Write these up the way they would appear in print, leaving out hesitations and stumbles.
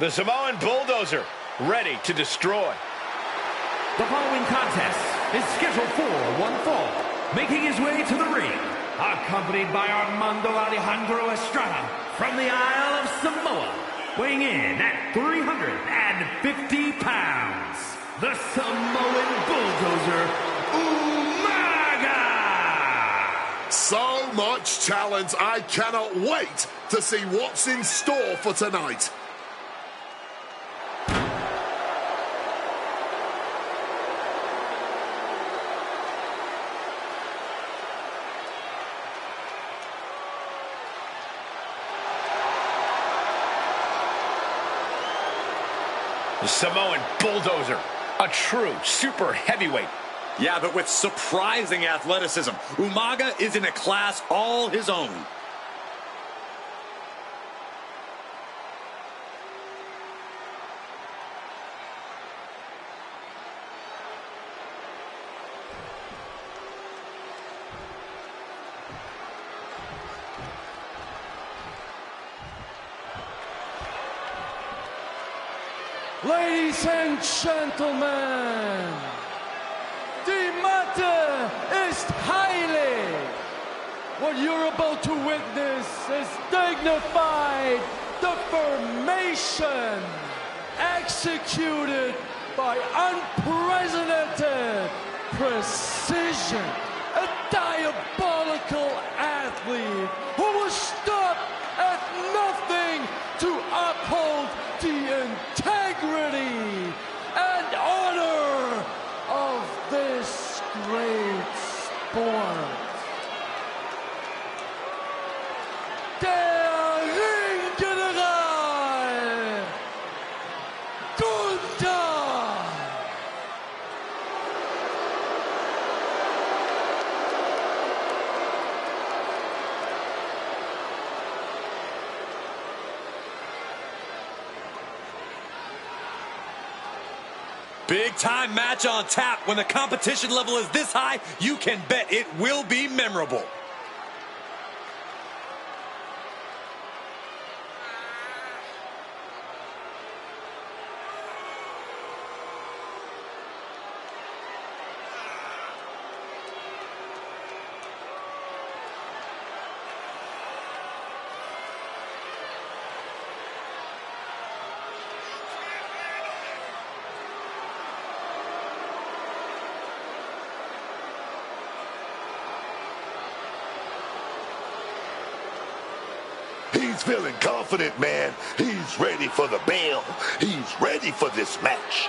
The Samoan Bulldozer, ready to destroy. The following contest is scheduled for one fall. Making his way to the ring, accompanied by Armando Alejandro Estrada from the Isle of Samoa, weighing in at 350 pounds, the Samoan Bulldozer, Umaga! So much talent, I cannot wait to see what's in store for tonight. The Samoan Bulldozer, a true super heavyweight. Yeah, but with surprising athleticism. Umaga is in a class all his own. Ladies and gentlemen, the matter is highly. What you're about to witness is dignified deformation executed by unprecedented precision. A diabolical athlete who will stop at nothing to uphold the integrity and honor of this great sport. Der Ringgeneral Gunther. Big time match on tap. When the competition level is this high, you can bet it will be memorable. He's feeling confident, man. He's ready for the bell. He's ready for this match.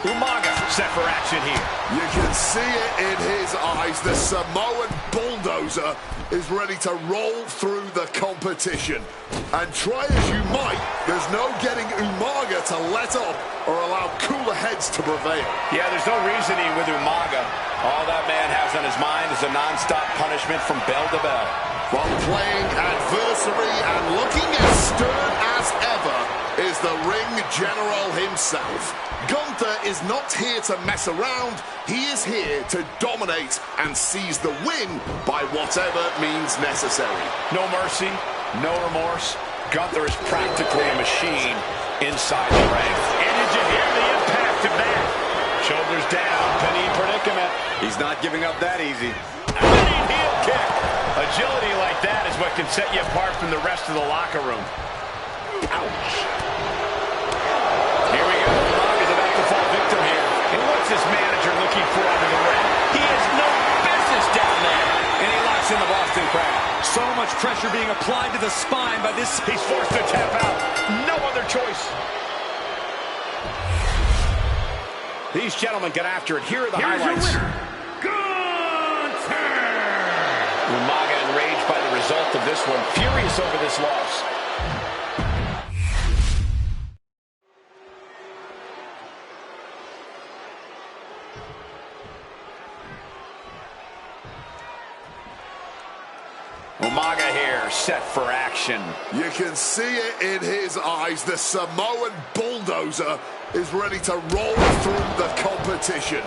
Umaga set for action here. You can see it in his eyes. The Samoan Bulldozer is ready to roll through the competition. And try as you might, there's no getting Umaga to let up or allow cooler heads to prevail. Yeah, there's no reasoning with Umaga. All that man has on his mind is a non-stop punishment from bell to bell. While playing adversary and looking as stern as ever is the ring general himself. Gunther is not here to mess around. He is here to dominate and seize the win by whatever means necessary. No mercy, no remorse. Gunther is practically a machine inside the ring. And did you hear the impact of that? Shoulders down, penny predicament. He's not giving up that easy. Winning heel kick. Agility like that is what can set you apart from the rest of the locker room. Ouch. Here we go. Umaga's about to fall victim here. And what's this manager looking for under the ring? He has no business down there. And he locks in the Boston Crab. So much pressure being applied to the spine by this. He's forced to tap out. No other choice. These gentlemen get after it. Here are the highlights. Your winner, Gunther! Umaga enraged by the result of this one. Furious over this loss. Umaga here, set for action. You can see it in his eyes. The Samoan bulldozer is ready to roll through the competition.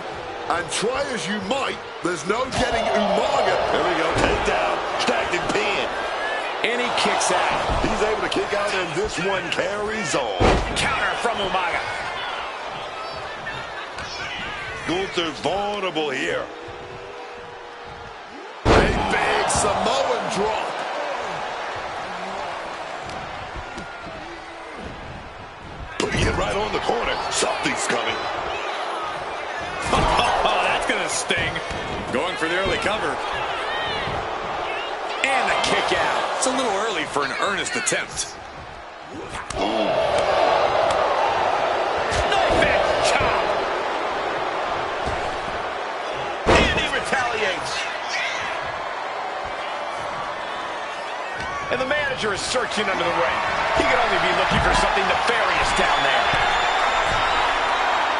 And try as you might, there's no getting Umaga. There we go, takedown, stacked and pinned. And he kicks out. He's able to kick out, and this one carries on. Counter from Umaga. Gunther's vulnerable here. A big Samoan drop. Putting it right on the corner. Something's coming. Oh, that's going to sting. Going for the early cover. And the kick out. It's a little early for an earnest attempt. Knife edge chop. And he retaliates. And the manager is searching under the ring. He could only be looking for something nefarious down there.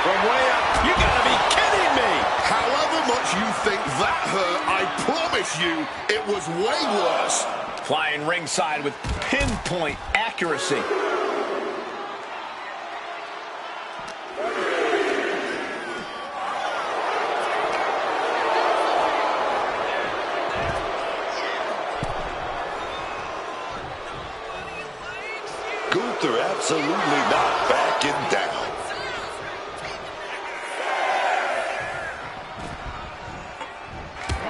From way up, you gotta be kidding me. However much you think that hurt, I promise you it was way worse. Flying ringside with pinpoint accuracy. Gunther absolutely not backing down.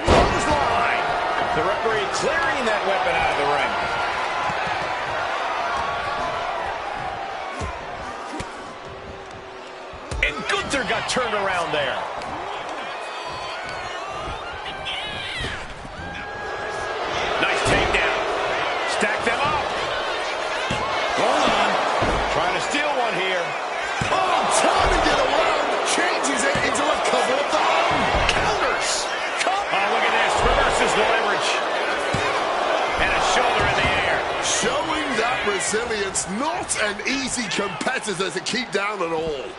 Clothesline. The referee clearing that weapon out of the ring. And Gunther got turned around there. Nice takedown. Stack them up. Hold on. Trying to steal one here. Oh, turning it around, changes it into a cover of the arm. Counters. Oh, look at this. Reverses the leverage. And a shoulder in the air. Showing that resilience, not an easy competitor to keep down at all.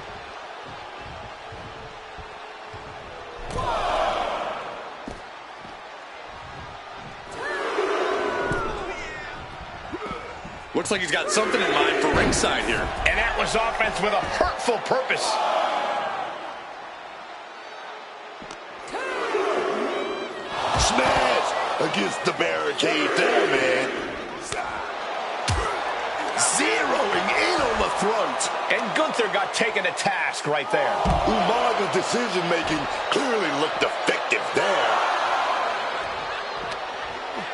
Looks like he's got something in mind for ringside here. And that was offense with a hurtful purpose. Smash against the barricade there, man. Zeroing in on the throat. And Gunther got taken to task right there. Umaga's decision-making clearly looked effective there.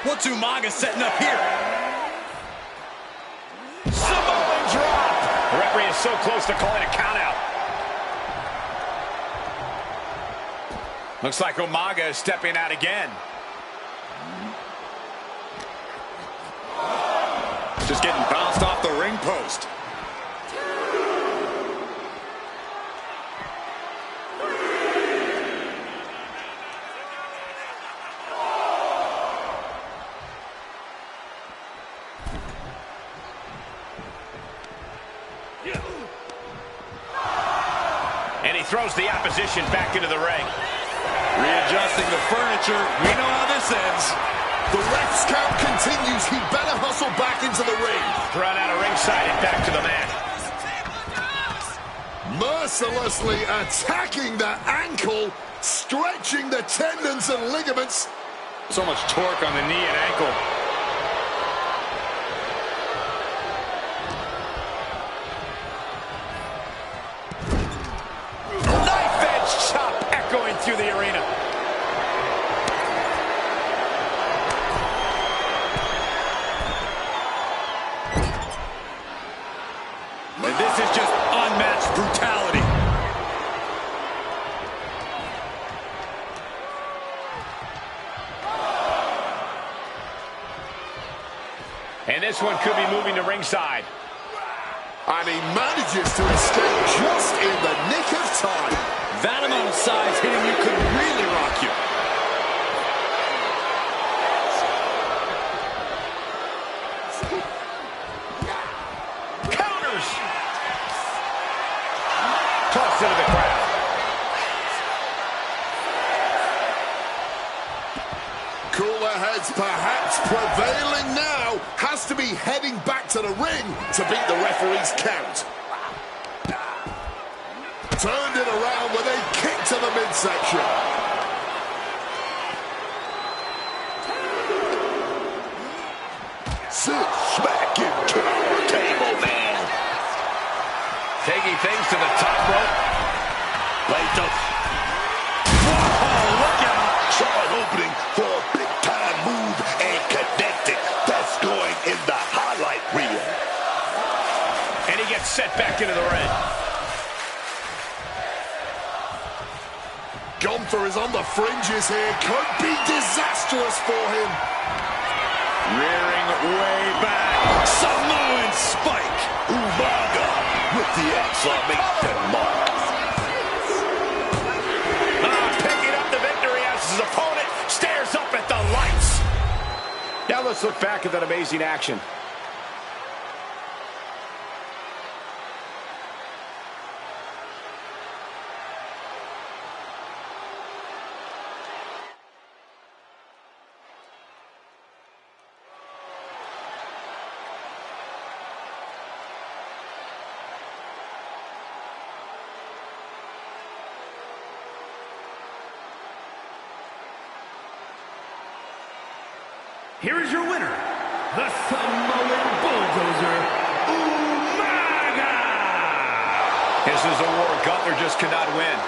What's Umaga setting up here? Samoan drop. The referee is so close to calling a countout. Looks like Umaga is stepping out again. Just getting bounced off the ring post. And he throws the opposition back into the ring. Readjusting the furniture. We know how this ends. The ref's count continues. He better hustle back into the ring. Thrown out of ringside and back to the mat. Mercilessly attacking the ankle, stretching the tendons and ligaments. So much torque on the knee and ankle. Knife edge chop echoing through the arena. And this is just unmatched brutality. And this one could be moving to ringside. And he manages to escape just in the nick of time. That amount of size hitting you could really rock you. Counters. Tossed into the crowd. Cooler heads that's perhaps prevailing now has to be heading back to the ring to beat the referee's count. Turned it around with a kick to the midsection. Sit smack into our table, man. Taking things to the top rope. Later. Whoa, look out. Saw an opening for a big-time move and connected. That's going in the highlight reel. And he gets set back into the ring. Gunther is on the fringes here. Could be disastrous for him. Rearing way back. Samoan spike. Umaga with the exclamation mark. Picking up the victory as his opponent stares up at the lights. Now let's look back at that amazing action. Here is your winner, the Samoan Bulldozer, Umaga! This is a war Gunther just cannot win.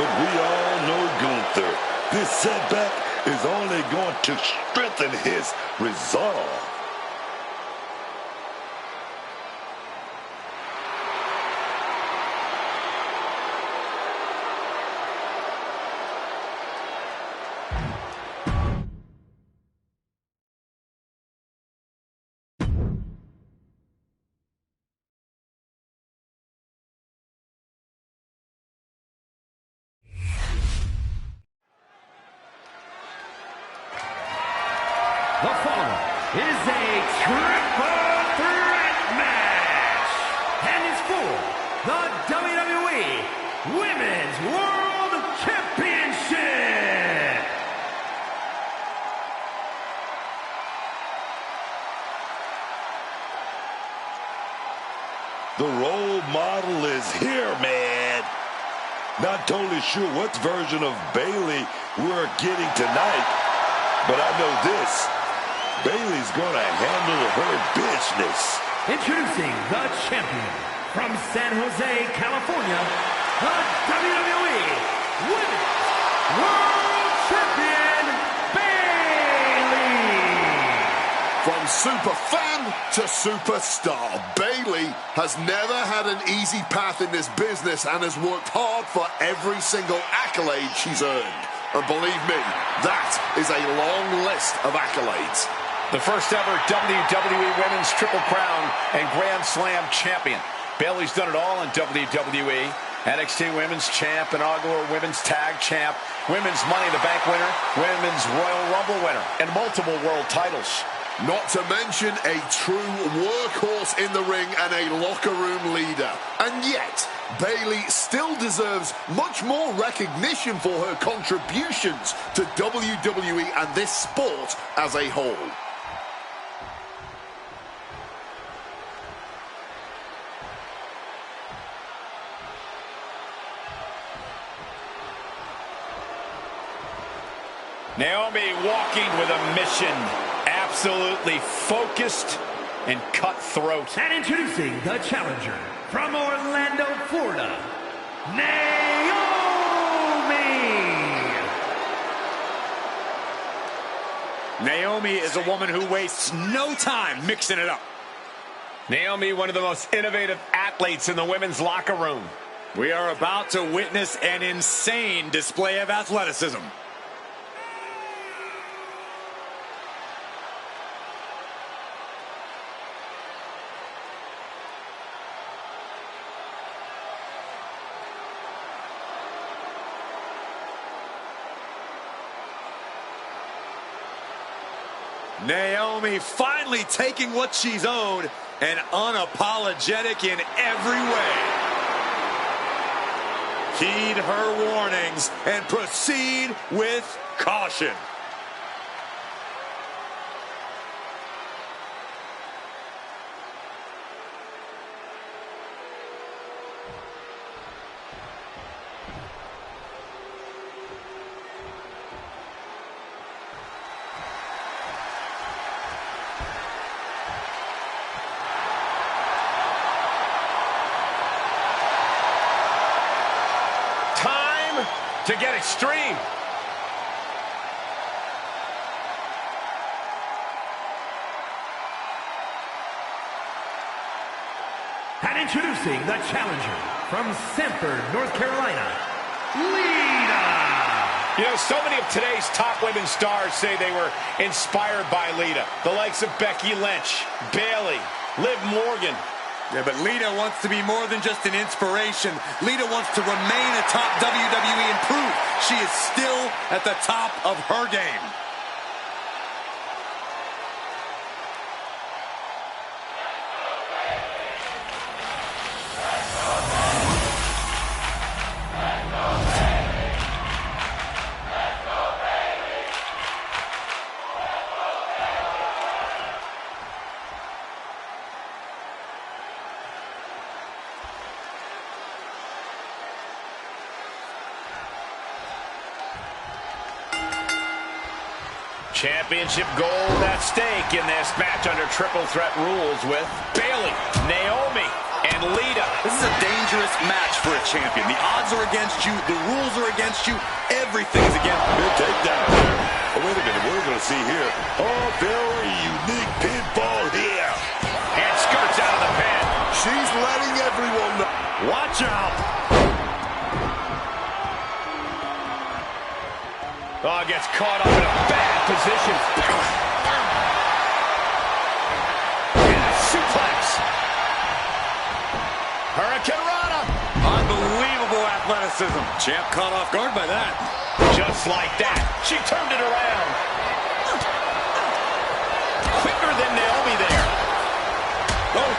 But we all know Gunther. This setback is only going to strengthen his resolve. The following is a triple threat match, and it's for the WWE Women's World Championship. The role model is here, man. Not totally sure what version of Bayley we're getting tonight, but I know this. Bayley's gonna handle her business. Introducing the champion from San Jose, California, the WWE Women's World Champion, Bayley. From super fan to superstar, Bayley has never had an easy path in this business and has worked hard for every single accolade she's earned. And believe me, that is a long list of accolades. The first ever WWE Women's Triple Crown and Grand Slam champion. Bayley's done it all in WWE. NXT Women's Champ, inaugural Women's Tag Champ, Women's Money in the Bank winner, Women's Royal Rumble winner, and multiple world titles. Not to mention a true workhorse in the ring and a locker room leader. And yet, Bayley still deserves much more recognition for her contributions to WWE and this sport as a whole. Naomi walking with a mission. Absolutely focused and cutthroat. And introducing the challenger from Orlando, Florida, Naomi. Naomi is a woman who wastes no time mixing it up. Naomi, one of the most innovative athletes in the women's locker room. We are about to witness an insane display of athleticism. Naomi finally taking what she's owed and unapologetic in every way. Heed her warnings and proceed with caution. to get extreme. And introducing the challenger from Sanford, North Carolina, Lita. You know, so many of today's top women's stars say they were inspired by Lita. The likes of Becky Lynch, Bayley, Liv Morgan. Yeah, but Lita wants to be more than just an inspiration. Lita wants to remain a top WWE and prove she is still at the top of her game. Championship gold at stake in this match under triple threat rules with Bayley, Naomi, and Lita. This is a dangerous match for a champion. The odds are against you. The rules are against you. Everything's against you. Good takedown there. Oh, wait a minute. What are we going to see here? Oh, very unique pinfall here. And skirts out of the pen. She's letting everyone know. Watch out. Oh, gets caught up in a bad position. And a suplex. Hurricane Rana. Unbelievable athleticism. Champ caught off guard by that. Just like that, she turned it around. Quicker than Naomi there. Oh.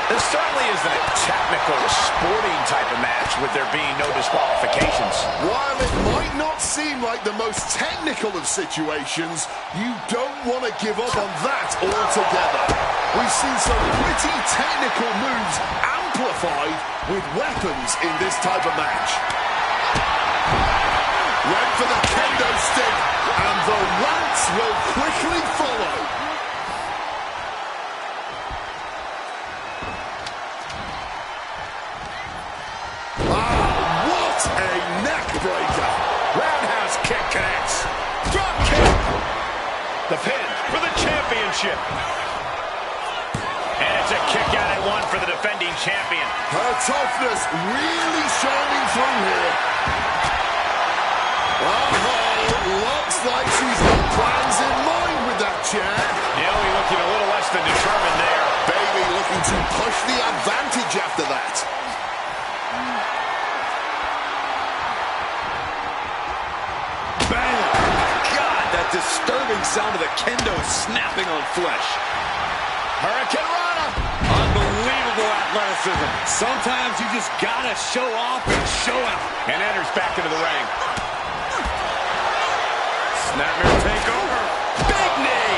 This certainly isn't a technical sporting type of match with there being no disqualifications. While it might not seem like the most technical of situations, you don't want to give up on that altogether. We've seen some pretty technical moves amplified with weapons in this type of match. Went for the kendo stick, and the rants will quickly follow. Breaker. Roundhouse kick connects. Drop kick. The pin for the championship. And it's a kick out at one for the defending champion. Her toughness really shining through here. Looks like she's got plans in mind with that chair. Naomi looking a little less than determined there. Bayley looking to push the advantage after that. Disturbing sound of the kendo snapping on flesh. Hurricane Rana. Unbelievable athleticism. Sometimes you just gotta show off and show out. And enters back into the ring. Snapmare takeover. Big knee.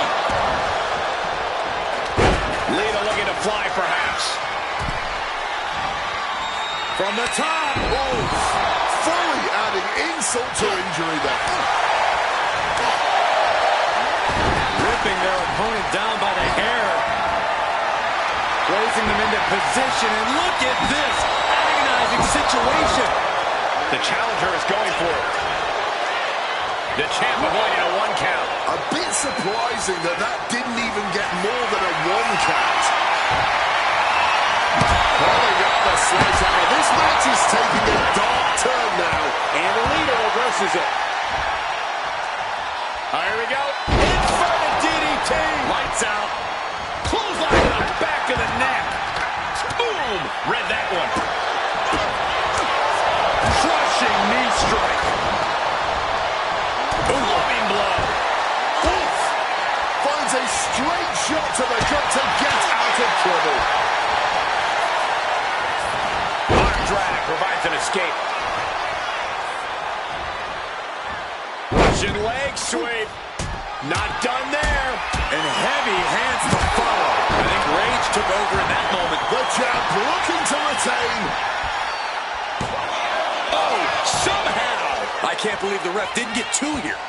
Lita looking to fly perhaps. From the top. Oh, fully adding insult to injury there. Ripping their opponent down by the hair. Placing them into position, and look at this agonizing situation. The challenger is going for it. The champ avoiding a 1 count. A bit surprising that didn't even get more than a 1 count. Pulling up the sledgehammer. This match is taking a dark turn now. And Lita reverses it. Here we go. Inverted DDT. Lights out. Clothesline to the back of the neck. Boom. Read that one. Crushing knee strike. Loving blow. Oof. Finds a straight shot to the gut to get out of trouble. Arm drag provides an escape. Russian leg sweep. Not done there. And heavy hands to follow. I think rage took over in that moment. The champ looking to retain. Oh, somehow. I can't believe the ref didn't get 2 here.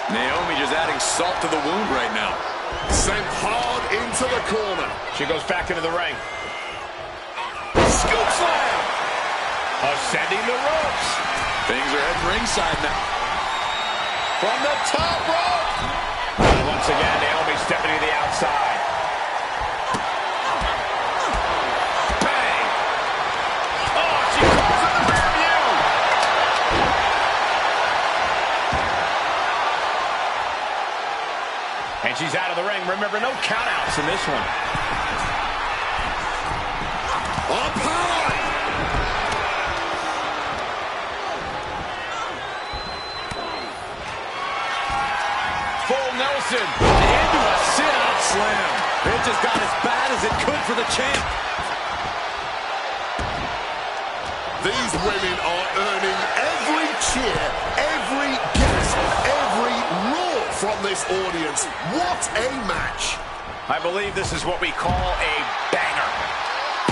Naomi just adding salt to the wound right now. Sent hard into the corner. She goes back into the ring. Scoop slam. Ascending the ropes. Things are heading ringside now. From the top rope. And once again, Naomi stepping to the outside. Bang. Oh, she calls in the rear view. And she's out of the ring. Remember, no countouts in this one. Up high. Full Nelson. Into a sit-out slam. It just got as bad as it could for the champ. These women are earning every cheer, every gasp, every roar from this audience. What a match. I believe this is what we call a banger.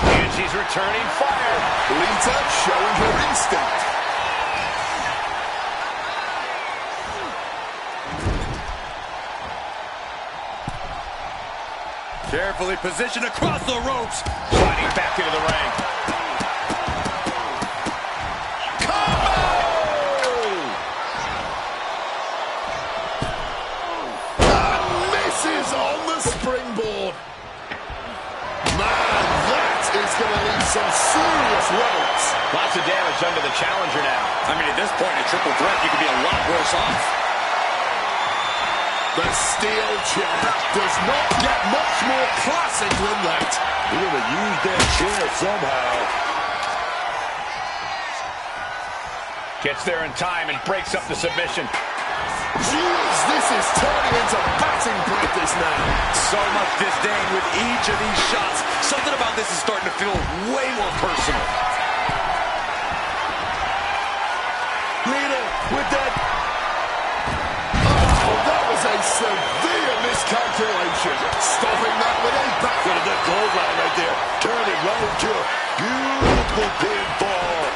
And she's returning fire. Lita showing her instinct. Carefully positioned across the ropes. Sliding back into the ring. Combo! And misses on the springboard. Man, that is going to leave some serious welts. Lots of damage under the challenger now. I mean, at this point, a triple threat, you could be a lot worse off. The steel chair does not get much more classic than that. We're going to use that chair somehow. Gets there in time and breaks up the submission. Jeez, this is turning into batting practice now. So much disdain with each of these shots. Something about this is starting to feel way more personal. Lita with that. That was a severe miscalculation. Stopping that with a back. Look at that clothesline right there. Turn it right into a beautiful pinfall.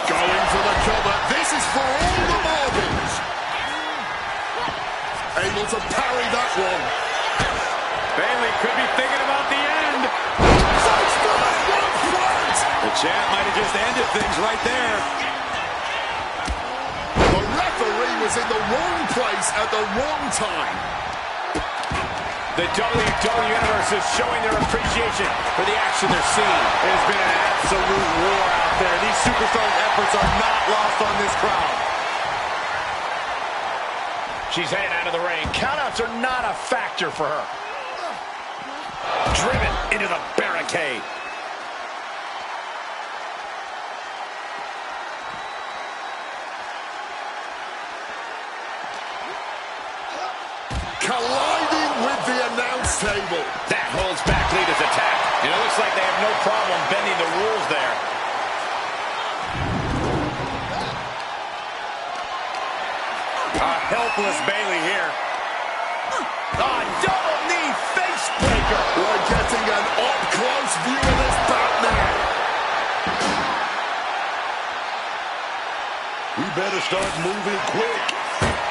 Going for the cover. This is for all the marbles. Able to parry that one. Bayley could be thinking about the end. The champ might have just ended things right there. The referee was in the wrong place at the wrong time. The WWE Universe is showing their appreciation for the action they're seeing. It has been an absolute war out there. These superstars' efforts are not lost on this crowd. She's heading out of the ring. Countouts are not a factor for her. Driven into the barricade. Colliding with the announce table. That holds back Lita's attack. And it looks like they have no problem bending the rules there. A helpless Bayley here. Double knee face breaker. We're getting an up-close view of this bout now. We better start moving quick.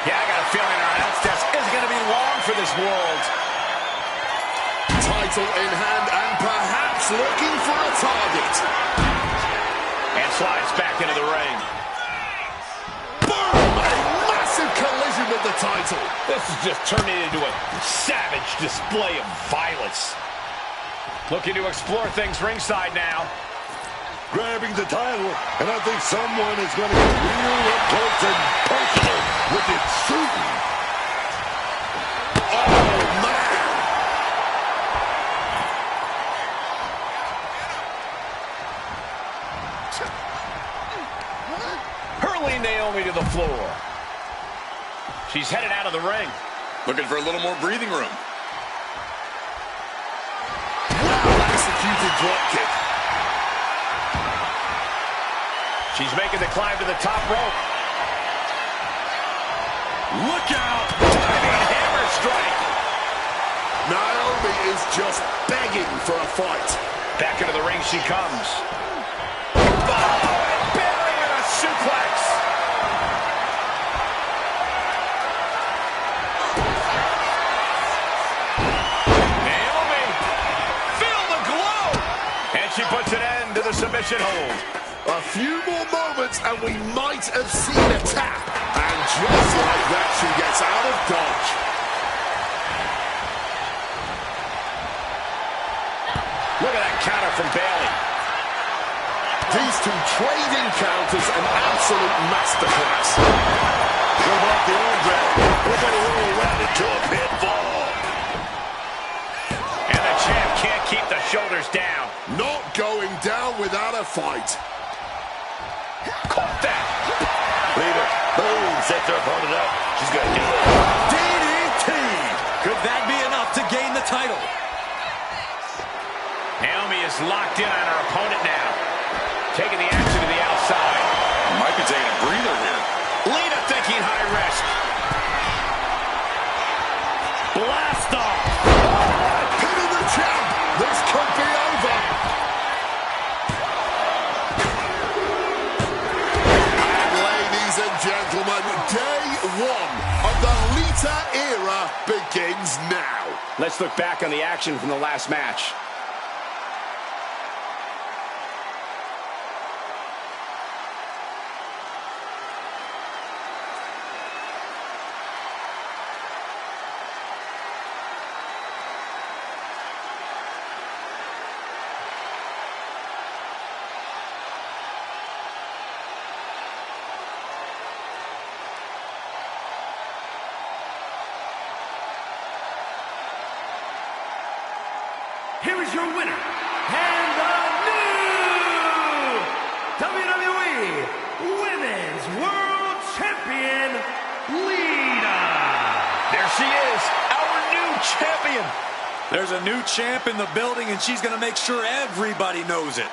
Yeah, I got a feeling our announce desk isn't going to be long for this world. Title in hand and perhaps looking for a target. And slides back into the ring. Boom! A massive collision with the title. This is just turning into a savage display of violence. Looking to explore things ringside now. Grabbing the title, and I think someone is going to get real up close and personal with it soon. Oh, man! Hurling Naomi to the floor. She's headed out of the ring. Looking for a little more breathing room. Well-executed dropkick. She's making the climb to the top rope. Look out! Diving hammer strike. Naomi is just begging for a fight. Back into the ring she comes. Oh, and Bayley with a suplex. Naomi, feel the glow. And she puts an end to the submission Persian hold. A few more moments and we might have seen a tap. And just like that, she gets out of dodge. Look at that counter from Bayley. These two trade encounters, an absolute masterclass. What about the arm drag? We're going to roll around into a pinfall. And the champ can't keep the shoulders down. Not going down without a fight. Caught that. Leader, boom, sets her opponent up. She's going to do it. DDT! Could that be enough to gain the title? Naomi is locked in on her opponent now. Taking the action to the outside. Might be taking a breather here. Lita thinking high risk. Blast off! Hitting the champ. This could be over. And ladies and gentlemen, day one of the Lita era begins now. Let's look back on the action from the last match. Here is your winner, and the new WWE Women's World Champion, Lita. There she is, our new champion. There's a new champ in the building, and she's going to make sure everybody knows it.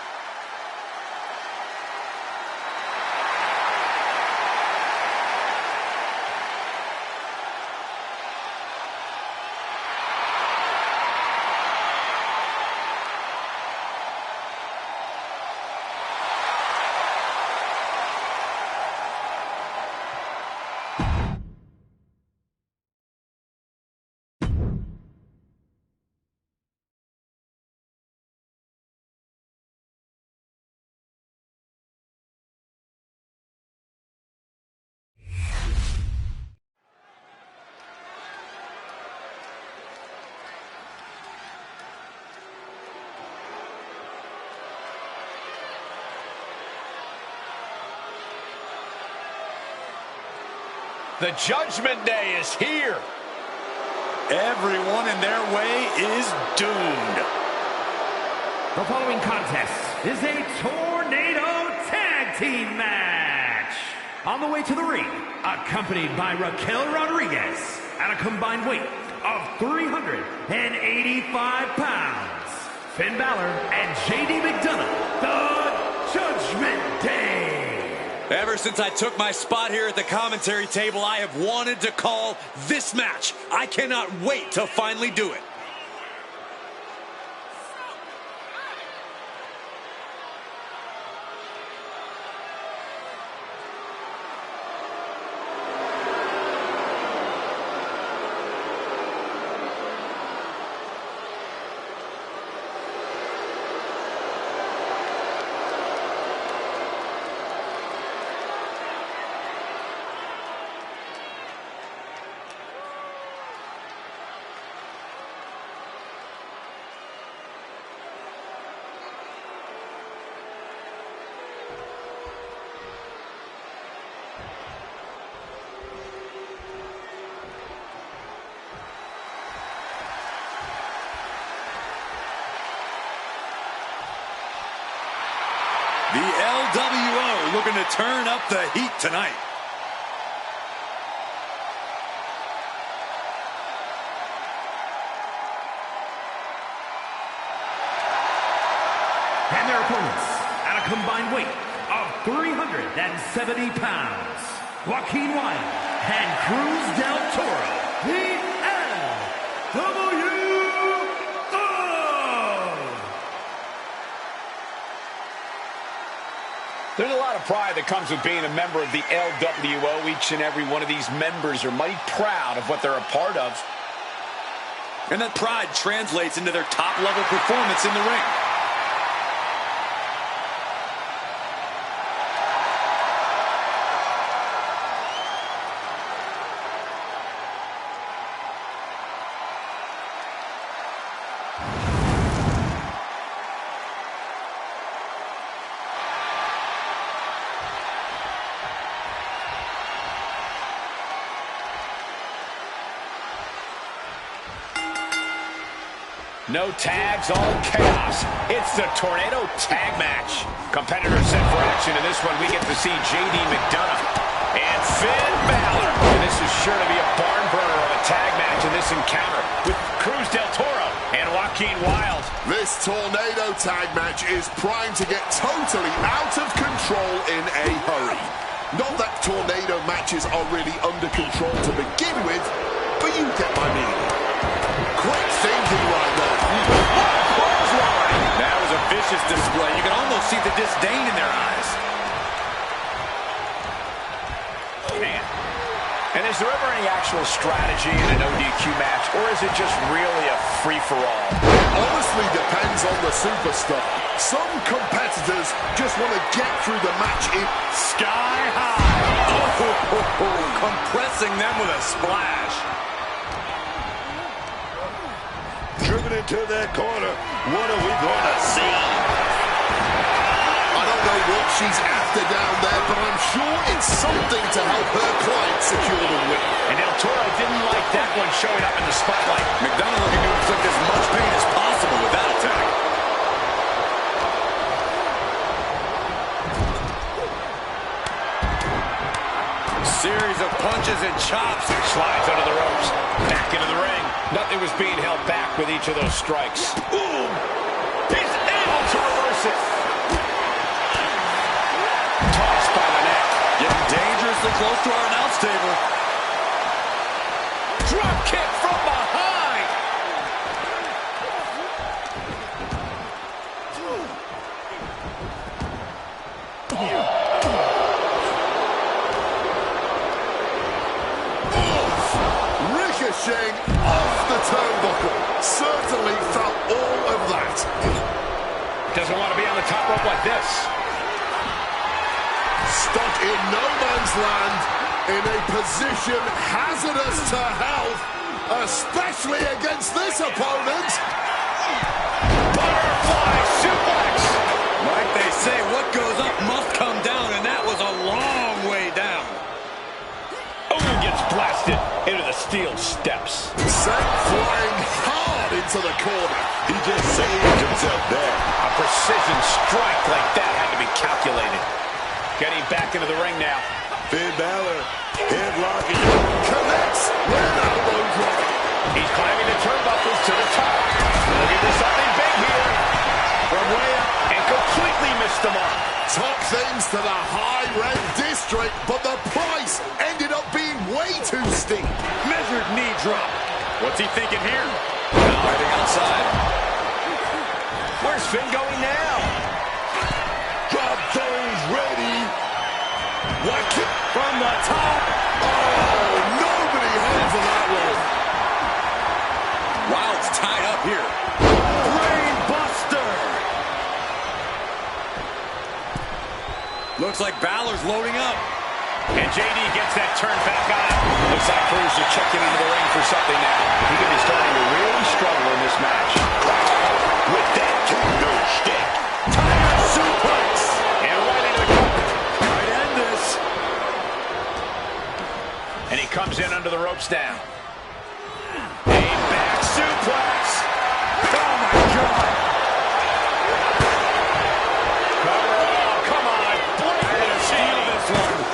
The Judgment Day is here. Everyone in their way is doomed. The following contest is a Tornado Tag Team match. On the way to the ring, accompanied by Raquel Rodriguez at a combined weight of 385 pounds. Finn Balor and JD McDonough, the Judgment Day. Ever since I took my spot here at the commentary table, I have wanted to call this match. I cannot wait to finally do it. The LWO looking to turn up the heat tonight. And their opponents at a combined weight of 370 pounds. Joaquin Wilde and Cruz del Toro. The LWO. There's a lot of pride that comes with being a member of the LWO. Each and every one of these members are mighty proud of what they're a part of. And that pride translates into their top-level performance in the ring. No tags, all chaos. It's the Tornado Tag Match. Competitors set for action. In this one, we get to see JD McDonough and Finn Balor. And this is sure to be a barn burner of a tag match in this encounter with Cruz del Toro and Joaquin Wilde. This Tornado Tag Match is primed to get totally out of control in a hurry. Not that Tornado matches are really under control to begin with, but you get my meaning. Quick thinking right there. What a clothesline! That was a vicious display. You can almost see the disdain in their eyes. Man. And is there ever any actual strategy in an ODQ match, or is it just really a free-for-all? It honestly depends on the superstar. Some competitors just want to get through the match in Sky high. Oh, compressing them with a splash. Driven into that corner. What are we going to see? I don't know what she's after down there, but I'm sure it's something to help her client secure the win. And Del Toro didn't like that one showing up in the spotlight. McDonough looking to inflict as much pain as possible with that attack. Series of punches and chops. Slides under the ropes. Back into the ring. Nothing was being held back with each of those strikes. Ooh! He's able to reverse it. Tossed by the neck. Getting dangerously close to our announce table. Drop kick from behind. Ricocheting off the turnbuckle. Certainly felt all of that. Doesn't want to be on the top rope like this. Stuck in no man's land, in a position hazardous to health, especially against this opponent. Butterfly suplex. Like they say, what goes up must come down, and that was a long way down. Oh, gets blasted into the steel steps. Sent flying hard into the corner. He just saved himself there. A precision strike like that had to be calculated. Getting back into the ring now. Finn Balor, headlocking. Connects with an elbow drop. He's climbing the turnbuckles to the top. Looking for something big here. From way up and completely missed the mark. Top things to the high red district, but the price ended up being way too steep. Measured knee drop. What's he thinking here? Driving outside. Where's Finn going now? Drop those ready. What kick from the top? Oh, nobody home for that one. Wilde's tied up here. Brain buster. Looks like Balor's loading up. And JD gets that turn back on. Looks like Cruz is checking into the ring for something now. He could be starting to really struggle in this match. With that kendo stick. Tiger suplex. And right into the cover. Might end this. And he comes in under the ropes now. A back suplex. Oh, my God. Cover. Oh, come on. I didn't feel this one.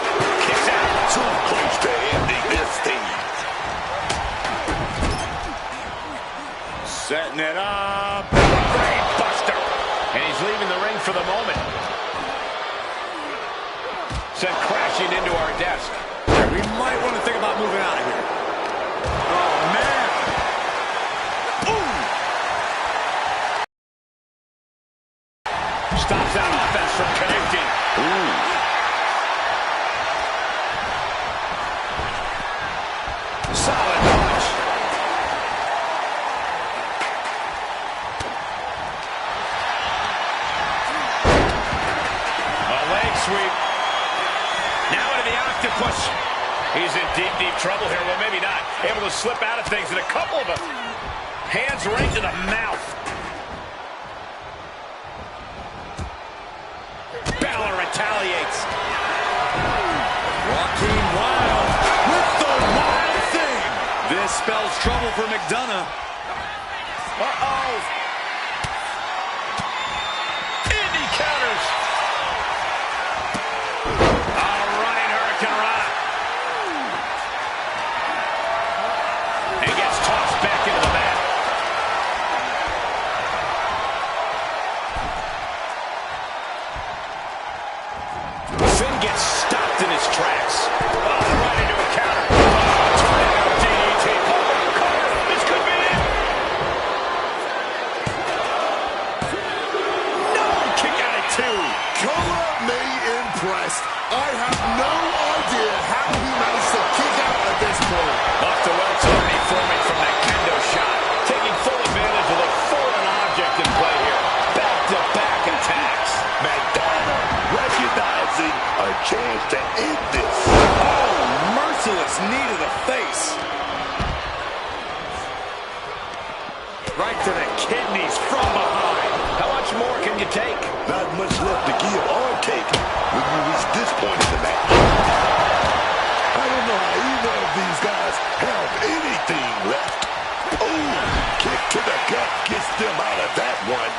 Kicks out. Too close to ending this thing. Setting it up. Brain buster. And he's leaving the ring for the moment. Sent crashing into our desk. We might want to think about moving out of here. Oh, man. Ooh. Stops that offense from connecting. Ooh. Solid punch. A leg sweep. Now into the octopus. He's in deep, deep trouble here. Well, maybe not. Able to slip out of things, and a couple of them. Hands right to the mouth. Balor retaliates. Joaquin Wilde with the wild thing. This spells trouble for McDonough. Uh-oh. impressed. I have no idea how he managed to kick out at this point. Off the ropes already forming from that kendo shot. Taking full advantage of the foreign object in play here. Back-to-back attacks. Madonna recognizing a chance to end this. Oh, merciless knee to the face. Right to the kidneys from behind. How much more can you take? Not much left to give or take when you reach this point in the match. I don't know how either of these guys have anything left. Oh, kick to the gut gets them out of that one.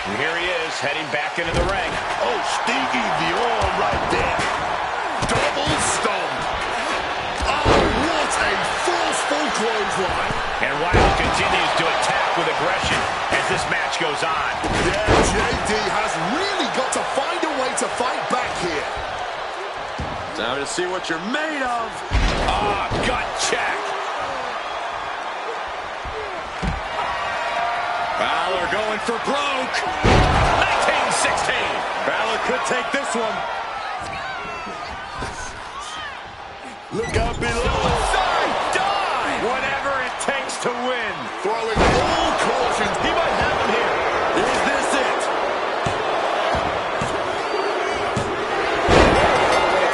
And here he is, heading back into the ring. Oh, stinging the arm right there. Double stomp. Oh, what a forceful clothesline. And Wilde continues to attack with aggression as this match goes on. Yeah, JD has really got to find a way to fight back here. Time to see what you're made of. Ah, gut check. Balor going for broke. 1916. Balor could take this one. Look out below. Die! Whatever it takes to win. Throwing all cautions. He might have him here. Is this it?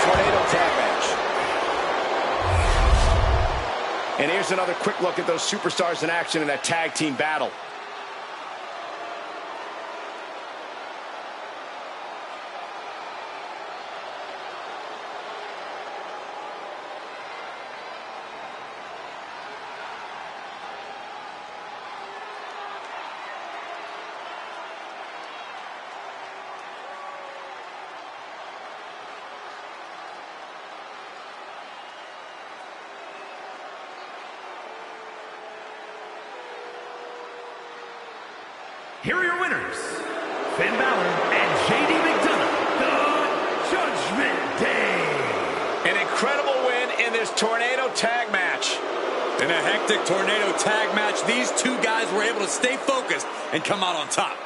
Tornado tag match. And here's another quick look at those superstars in action in that tag team battle. Here are your winners, Finn Balor and J.D. McDonough, the Judgment Day. An incredible win in this tornado tag match. In a hectic tornado tag match, these two guys were able to stay focused and come out on top.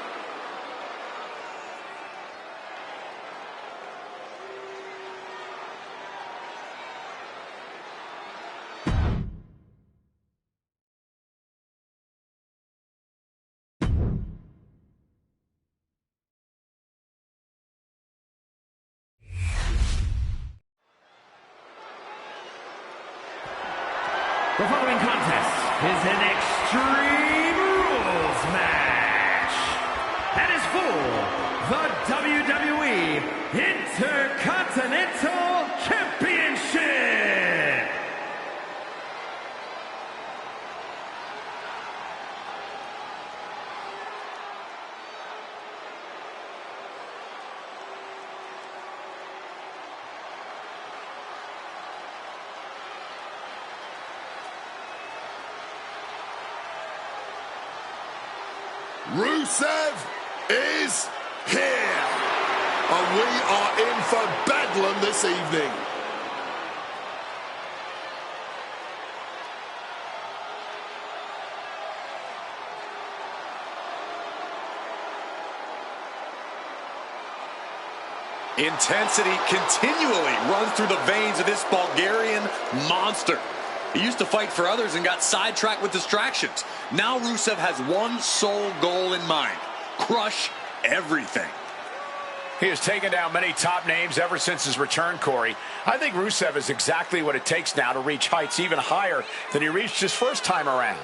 The following contest is an Extreme Rules match. That is for the WWE Intercontinental Championship. Rusev is here. And we are in for bedlam this evening. Intensity continually runs through the veins of this Bulgarian monster. He used to fight for others and got sidetracked with distractions. Now Rusev has one sole goal in mind: crush everything. He has taken down many top names ever since his return, Corey. I think Rusev is exactly what it takes now to reach heights even higher than he reached his first time around.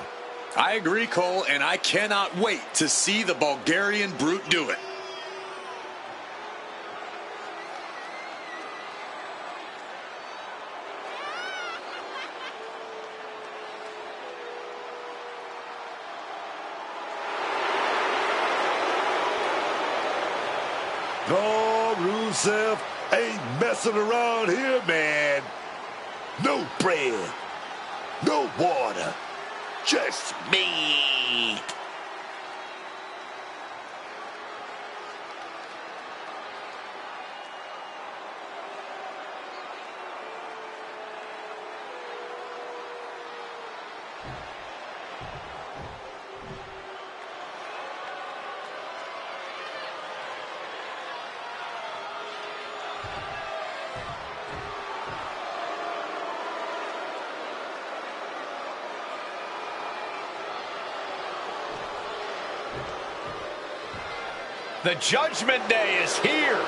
I agree, Cole, and I cannot wait to see the Bulgarian brute do it. No, Rusev ain't messing around here, man. No bread, no water, just meat. The Judgment Day is here.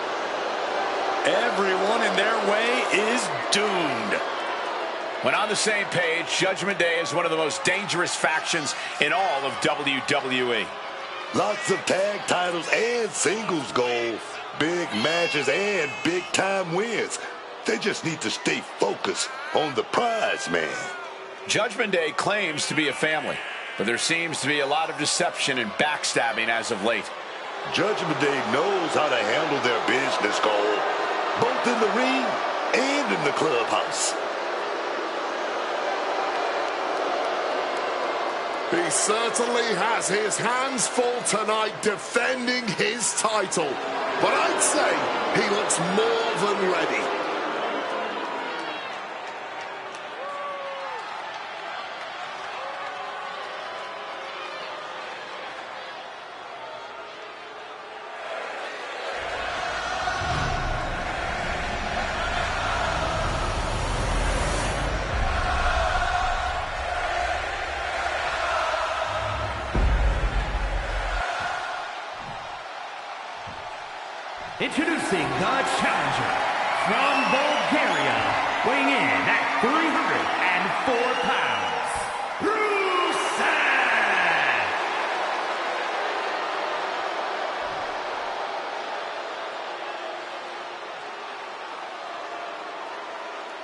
Everyone in their way is doomed. When on the same page, Judgment Day is one of the most dangerous factions in all of WWE. Lots of tag titles and singles gold. Big matches and big-time wins. They just need to stay focused on the prize, man. Judgment Day claims to be a family, but there seems to be a lot of deception and backstabbing as of late. Judgment Day knows how to handle their business, Cole, both in the ring and in the clubhouse. He certainly has his hands full tonight defending his title. But I'd say he looks more than ready. Introducing the challenger from Bulgaria, weighing in at 304 pounds, Rusev!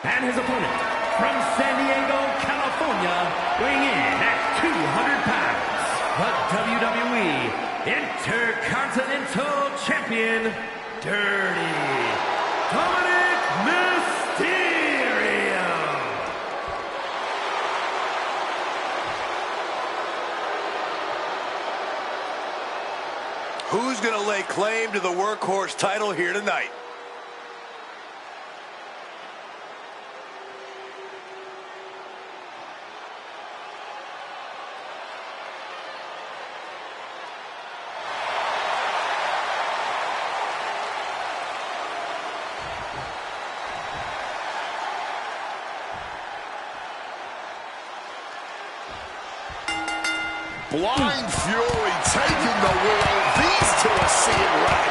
And his opponent from San Diego, California, weighing in at 200 pounds, the WWE Intercontinental Champion, Dirty Dominic Mysterio. Who's going to lay claim to the workhorse title here tonight? Blind Fury taking the wheel. These two are seeing red.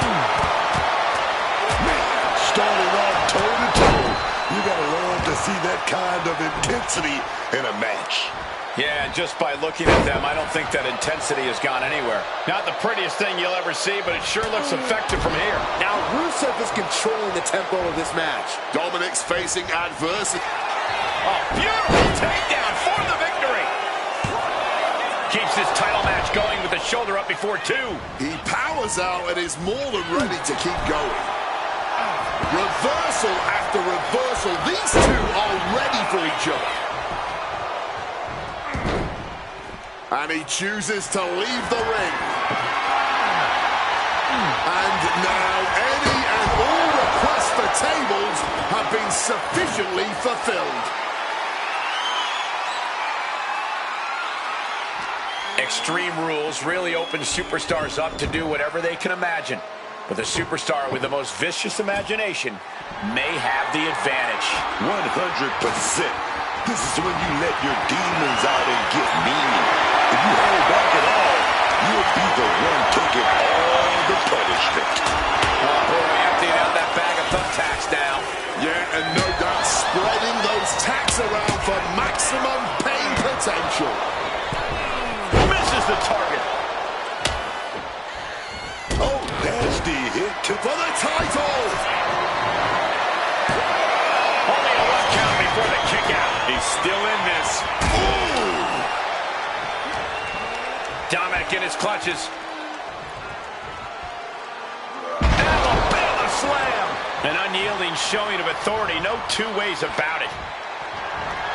Man, starting off toe-to-toe. You got to love to see that kind of intensity in a match. Yeah, and just by looking at them, I don't think that intensity has gone anywhere. Not the prettiest thing you'll ever see, but it sure looks effective from here. Now Rusev is controlling the tempo of this match. Dominic's facing adversity. Oh, beautiful takedown for the victory. Keeps this title match going with the shoulder up before two. He powers out and is more than ready to keep going. Reversal after reversal. These two are ready for each other. And he chooses to leave the ring. And now any and all requests for tables have been sufficiently fulfilled. Extreme Rules really opens superstars up to do whatever they can imagine. But the superstar with the most vicious imagination may have the advantage. 100%. This is when you let your demons out and get mean. If you hold back at all, you'll be the one taking all the punishment. Oh boy, emptying out that bag of thumbtacks now. Yeah, and no doubt spreading those tacks around for maximum pain potential. Misses the target. Oh, nasty hit For the title! Only a 1 count before the kick out. He's still in this. Ooh! Dominic in his clutches. Alabama slam. An unyielding showing of authority. No two ways about it.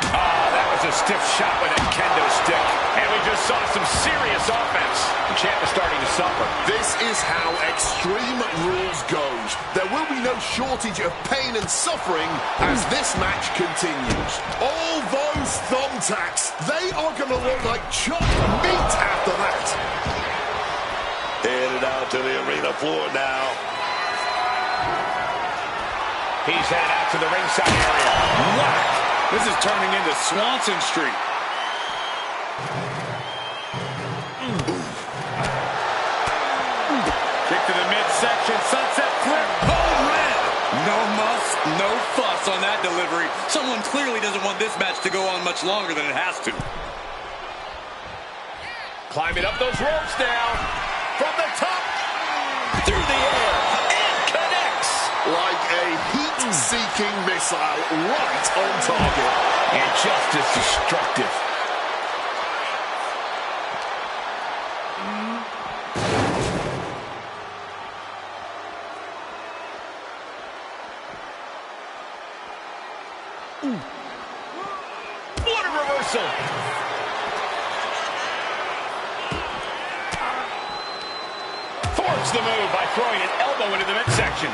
Oh, that was a stiff shot with a kendo stick. And we just saw some serious offense. The champ is starting to suffer. This is how Extreme Rules goes. There will be no shortage of pain and suffering as this match continues. All those thumbtacks, they are going to look like chopped meat after that. Headed out to the arena floor now. He's headed out to the ringside area. Whack! This is turning into Swanson Street. Kick to the mid midsection sunset flip. Bone red. No muss, no fuss on that delivery. Someone clearly doesn't want this match to go on much longer than it has to. Climbing up those ropes now. From the top. Through the air. And connects. Like a heat-seeking missile right on target. And just as destructive. What a reversal! Thwarts the move by throwing an elbow into the midsection.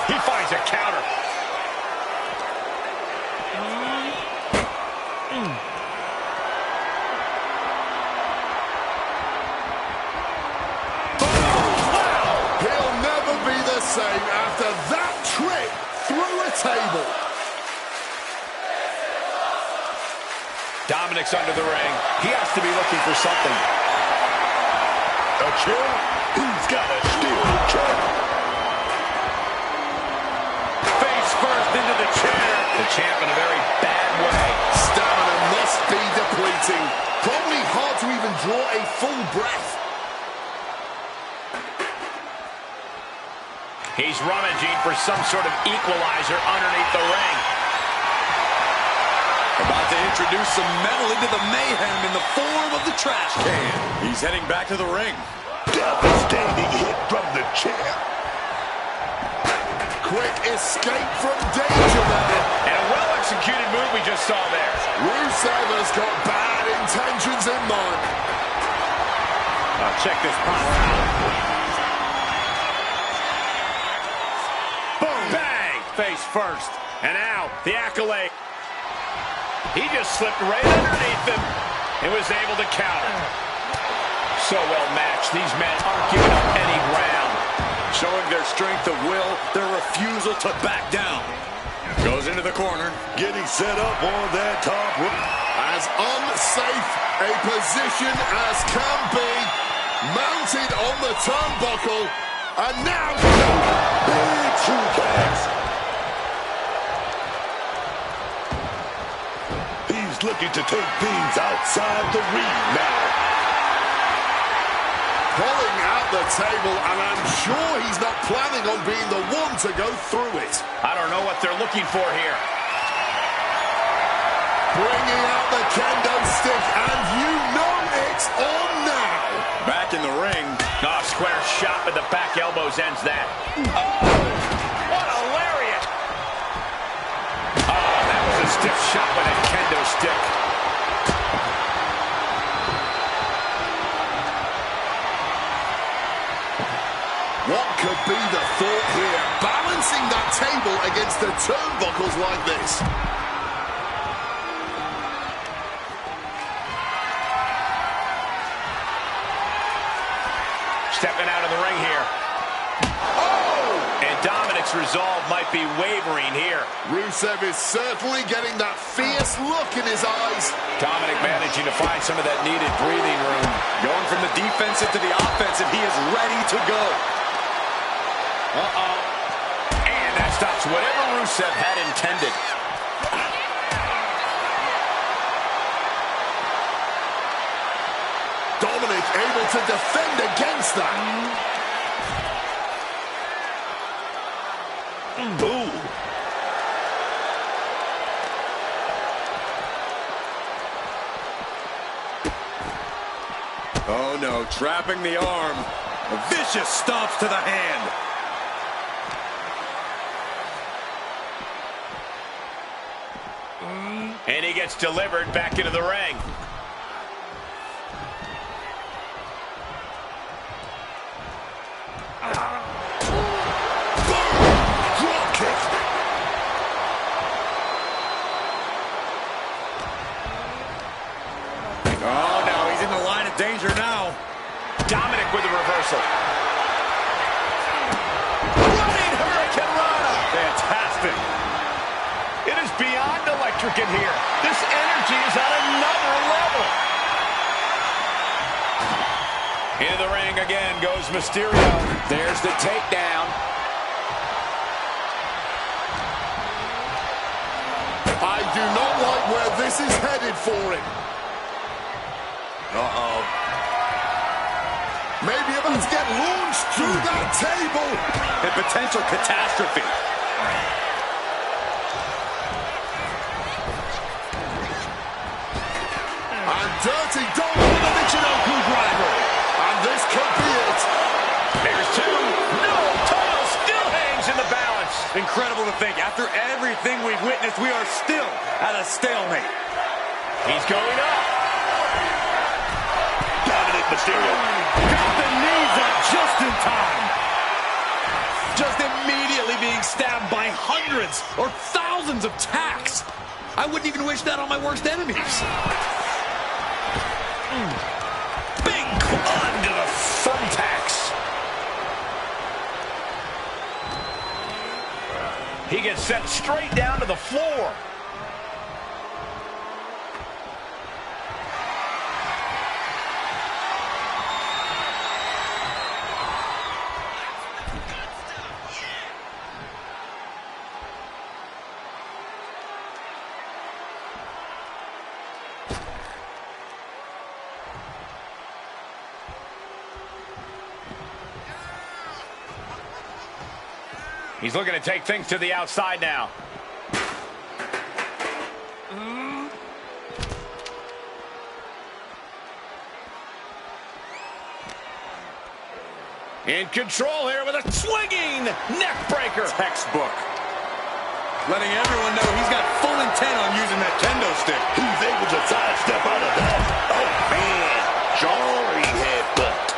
He finds a counter. He'll never be the same after that trip through a table. Dominic's under the ring. He has to be looking for something. A chair? He's got a steel chair. Face first into the chair. The champ in a very bad way. Stamina must be depleting. Probably hard to even draw a full breath. He's rummaging for some sort of equalizer underneath the ring. About to introduce some metal into the mayhem in the form of the trash can. He's heading back to the ring. Devastating hit from the chair. Quick escape from danger there. And a well-executed move we just saw there. Rusev has got bad intentions in mind. Check this power out. Boom! Bang! Face first. And now, the accolade. He just slipped right underneath him and was able to counter. So well matched. These men aren't giving up any ground. Showing their strength of will, their refusal to back down. Goes into the corner. Getting set up on that top rope. As unsafe a position as can be. Mounted on the turnbuckle. And now... Big suplex. He's looking to take things outside the ring now. Pulling out the table, and I'm sure he's not planning on being the one to go through it. I don't know what they're looking for here. Bringing out the kendo stick, and you know it's on now. Back in the ring. Oh, square shot with the back elbows ends that. Oh, what a lariat. Oh, that was a stiff shot with a kendo stick. What could be the thought here? Balancing that table against the turnbuckles like this. Stepping out of the ring here. Oh! And Dominic's resolve might be wavering here. Rusev is certainly getting that fierce look in his eyes. Dominic managing to find some of that needed breathing room. Going from the defensive to the offensive, he is ready to go. Uh-oh. And that stops whatever Rusev had intended. Dominic able to defend against that. Boom. Oh no, trapping the arm. Vicious stomps to the hand. And he gets delivered back into the ring. Drop kick. Oh no, he's in the line of danger now. Dominic with the reversal. Running Hurricane Rana. Fantastic. It is beyond electric in here. This energy is at another level. Into the ring again goes Mysterio. There's the takedown. I do not like where this is headed for him. Uh-oh. Maybe about to get launched through that table. A potential catastrophe. And Dirty Dom with the Michinoku driver. And this could be it. There's two. No, title still hangs in the balance. Incredible to think, after everything we've witnessed, we are still at a stalemate. He's going up. Dominic Mysterio. Got the knees up just in time. Just immediately being stabbed by hundreds or thousands of tacks. I wouldn't even wish that on my worst enemies. Big onto the thumbtacks. He gets sent straight down to the floor. He's looking to take things to the outside now. In control here with a swinging neck breaker. Textbook. Letting everyone know he's got full intent on using that kendo stick. He's able to sidestep out of that. Oh, man. Jarring headbutt.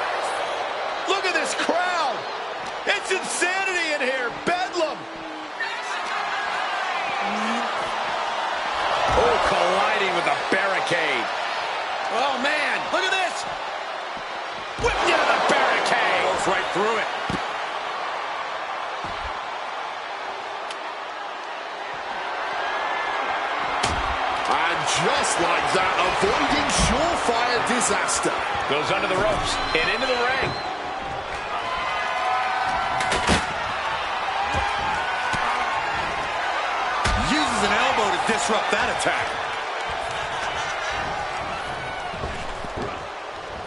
Look at this crowd. It's insanity in here. Bedlam. Oh, colliding with a barricade. Oh, man. Look at this. Whipped into the barricade. Goes right through it. And just like that, avoiding surefire disaster. Goes under the ropes and into the ring. Uses an elbow to disrupt that attack.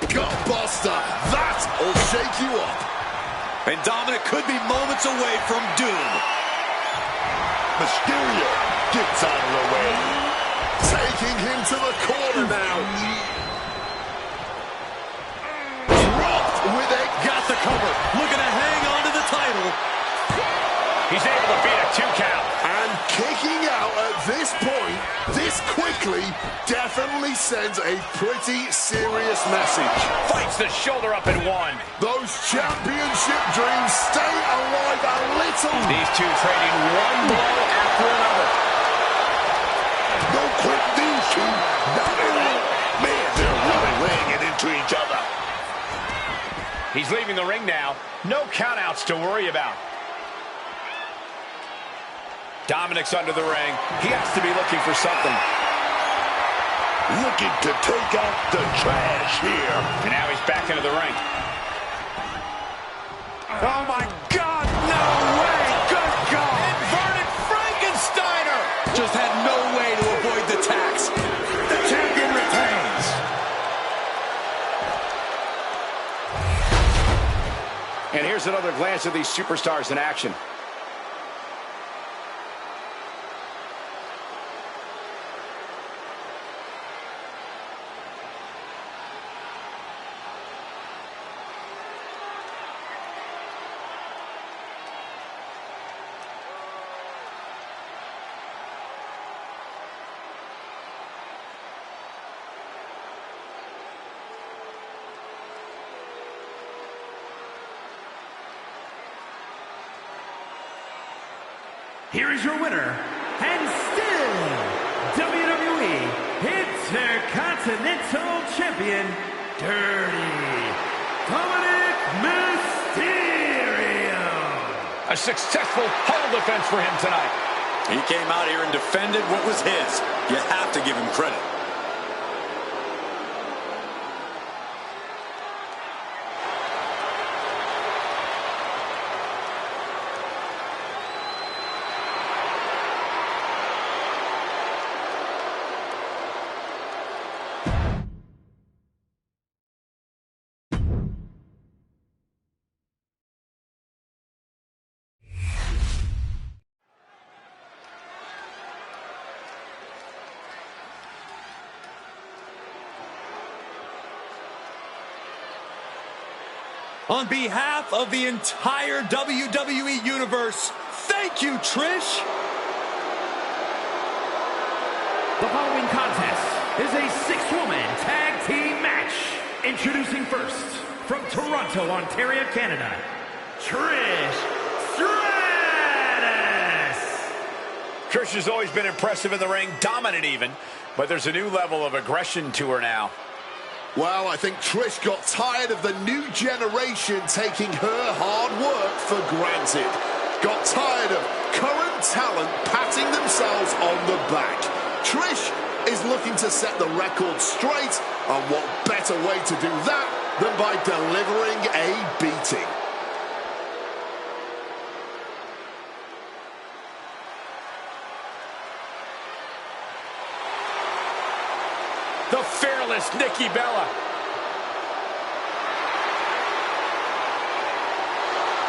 Gutbuster. That will shake you up. And Dominic could be moments away from doom. Mysterio gets out of the way. Taking him to the corner now. Dropped with it. Got the cover. Looking to hang on to the title. He's able to beat a 2 count. And kicking out at this point, this quickly, definitely sends a pretty serious message. Fights the shoulder up in one. Those championship dreams stay alive a little. These two trading one blow after another. No quick these two. Not at all. Man, they're really laying it into each other. He's leaving the ring now. No countouts to worry about. Dominic's under the ring. He has to be looking for something. Looking to take out the trash here. And now he's back into the ring. Oh, my God, no way! Good God! Inverted Frankensteiner! Just had no way to avoid the tax. The champion retains. And here's another glance at these superstars in action. here is your winner, and still WWE Intercontinental Champion, Dirty Dominic Mysterio. A successful title defense for him tonight. He came out here and defended what was his. You have to give him credit. On behalf of the entire WWE Universe, thank you, Trish! The following contest is a six-woman tag team match. Introducing first, from Toronto, Ontario, Canada, Trish Stratus! Trish has always been impressive in the ring, dominant even, but there's a new level of aggression to her now. Well, I think Trish got tired of the new generation taking her hard work for granted. Got tired of current talent patting themselves on the back. Trish is looking to set the record straight, and what better way to do that than by delivering a beating. The fearless Nikki Bella.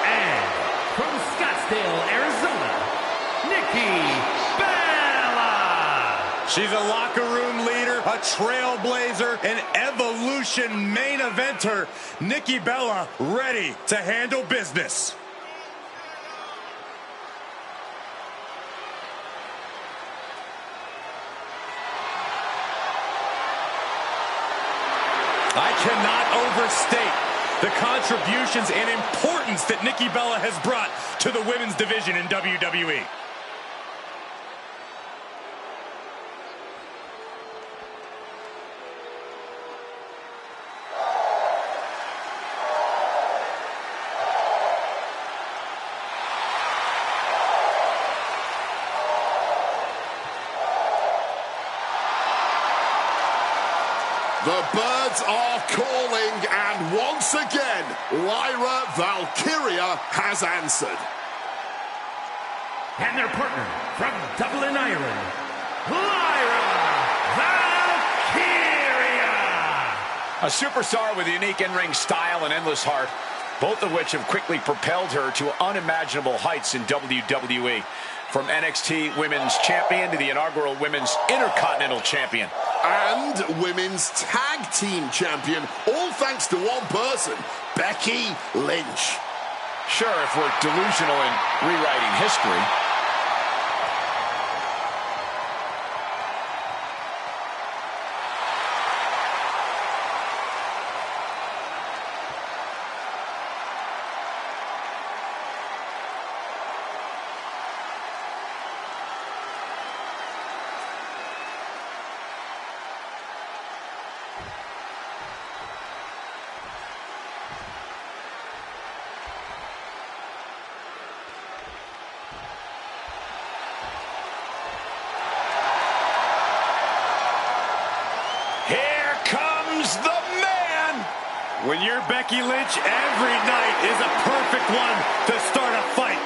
And from Scottsdale, Arizona, Nikki Bella. She's a locker room leader, a trailblazer, an Evolution main eventer. Nikki Bella ready to handle business. I cannot overstate the contributions and importance that Nikki Bella has brought to the women's division in WWE. The birds are calling, and once again, Lyra Valkyria has answered. And their partner from Dublin, Ireland, Lyra Valkyria. A superstar with a unique in-ring style and endless heart, both of which have quickly propelled her to unimaginable heights in WWE. From NXT Women's Champion to the inaugural Women's Intercontinental Champion. And Women's Tag Team Champion, all thanks to one person, Becky Lynch. Sure, if we're delusional in rewriting history. When you're Becky Lynch, every night is a perfect one to start a fight.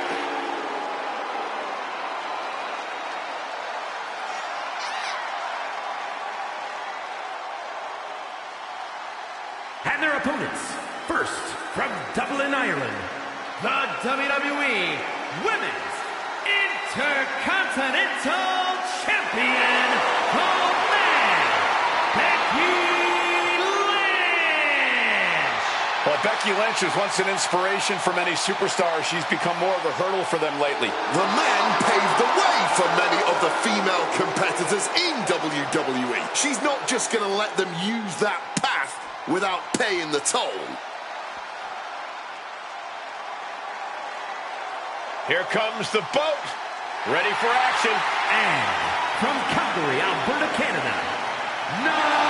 And their opponents, first from Dublin, Ireland, the WWE Women's Intercontinental Champion, the Man, Becky. Well, Becky Lynch was once an inspiration for many superstars. She's become more of a hurdle for them lately. The man paved the way for many of the female competitors in WWE. She's not just going to let them use that path without paying the toll. Here comes the boat. Ready for action. And from Calgary, Alberta, Canada, Natalya!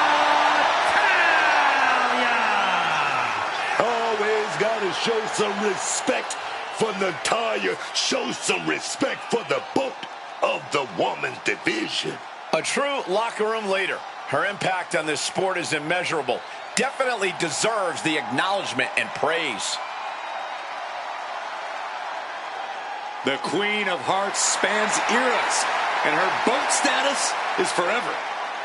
Always gotta show some respect for Natalya. Show some respect for the boat of the women's division. A true locker room leader. Her impact on this sport is immeasurable. Definitely deserves the acknowledgement and praise. The Queen of Hearts spans eras, and her boat status is forever.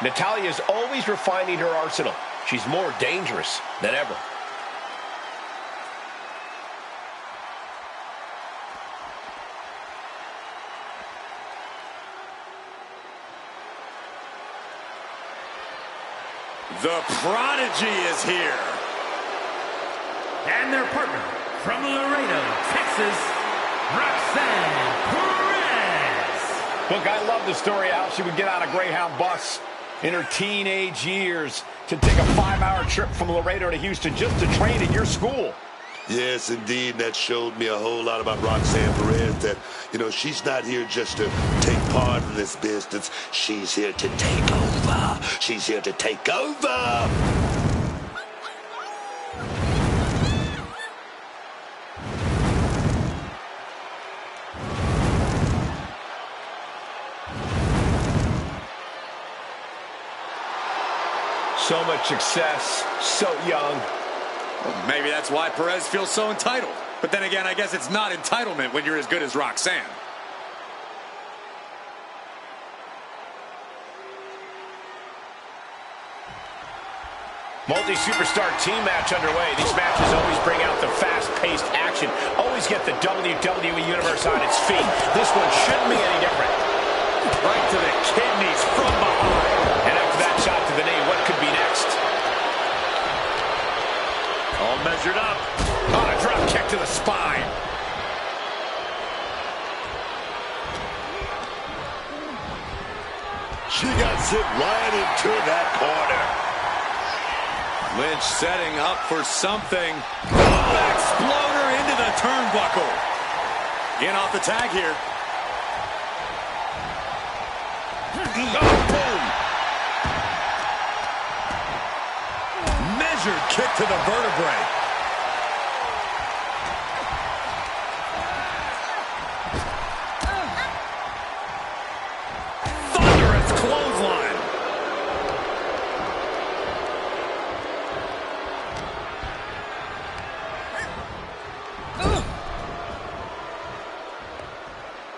Natalya is always refining her arsenal. She's more dangerous than ever. The Prodigy is here. And their partner from Laredo, Texas, Roxanne Perez. Look, I love the story how she would get on a Greyhound bus in her teenage years to take a 5-hour trip from Laredo to Houston just to train at your school. Yes, indeed. That showed me a whole lot about Roxanne Perez, that, she's not here just to take part in this business. She's here to take over. She's here to take over. So much success, so young. Well, maybe that's why Perez feels so entitled. But then again, I guess it's not entitlement when you're as good as Roxanne. Multi-superstar team match underway. These matches always bring out the fast-paced action. Always get the WWE Universe on its feet. This one shouldn't be any different. Right to the kidneys from behind. And after that shot to the knee, what could be next? All measured up. On a drop kick to the spine. She got sent right into that corner. Lynch setting up for something. Exploder into the turnbuckle. In off the tag here. Boom. Measured kick to the vertebrae. Thunderous clothesline.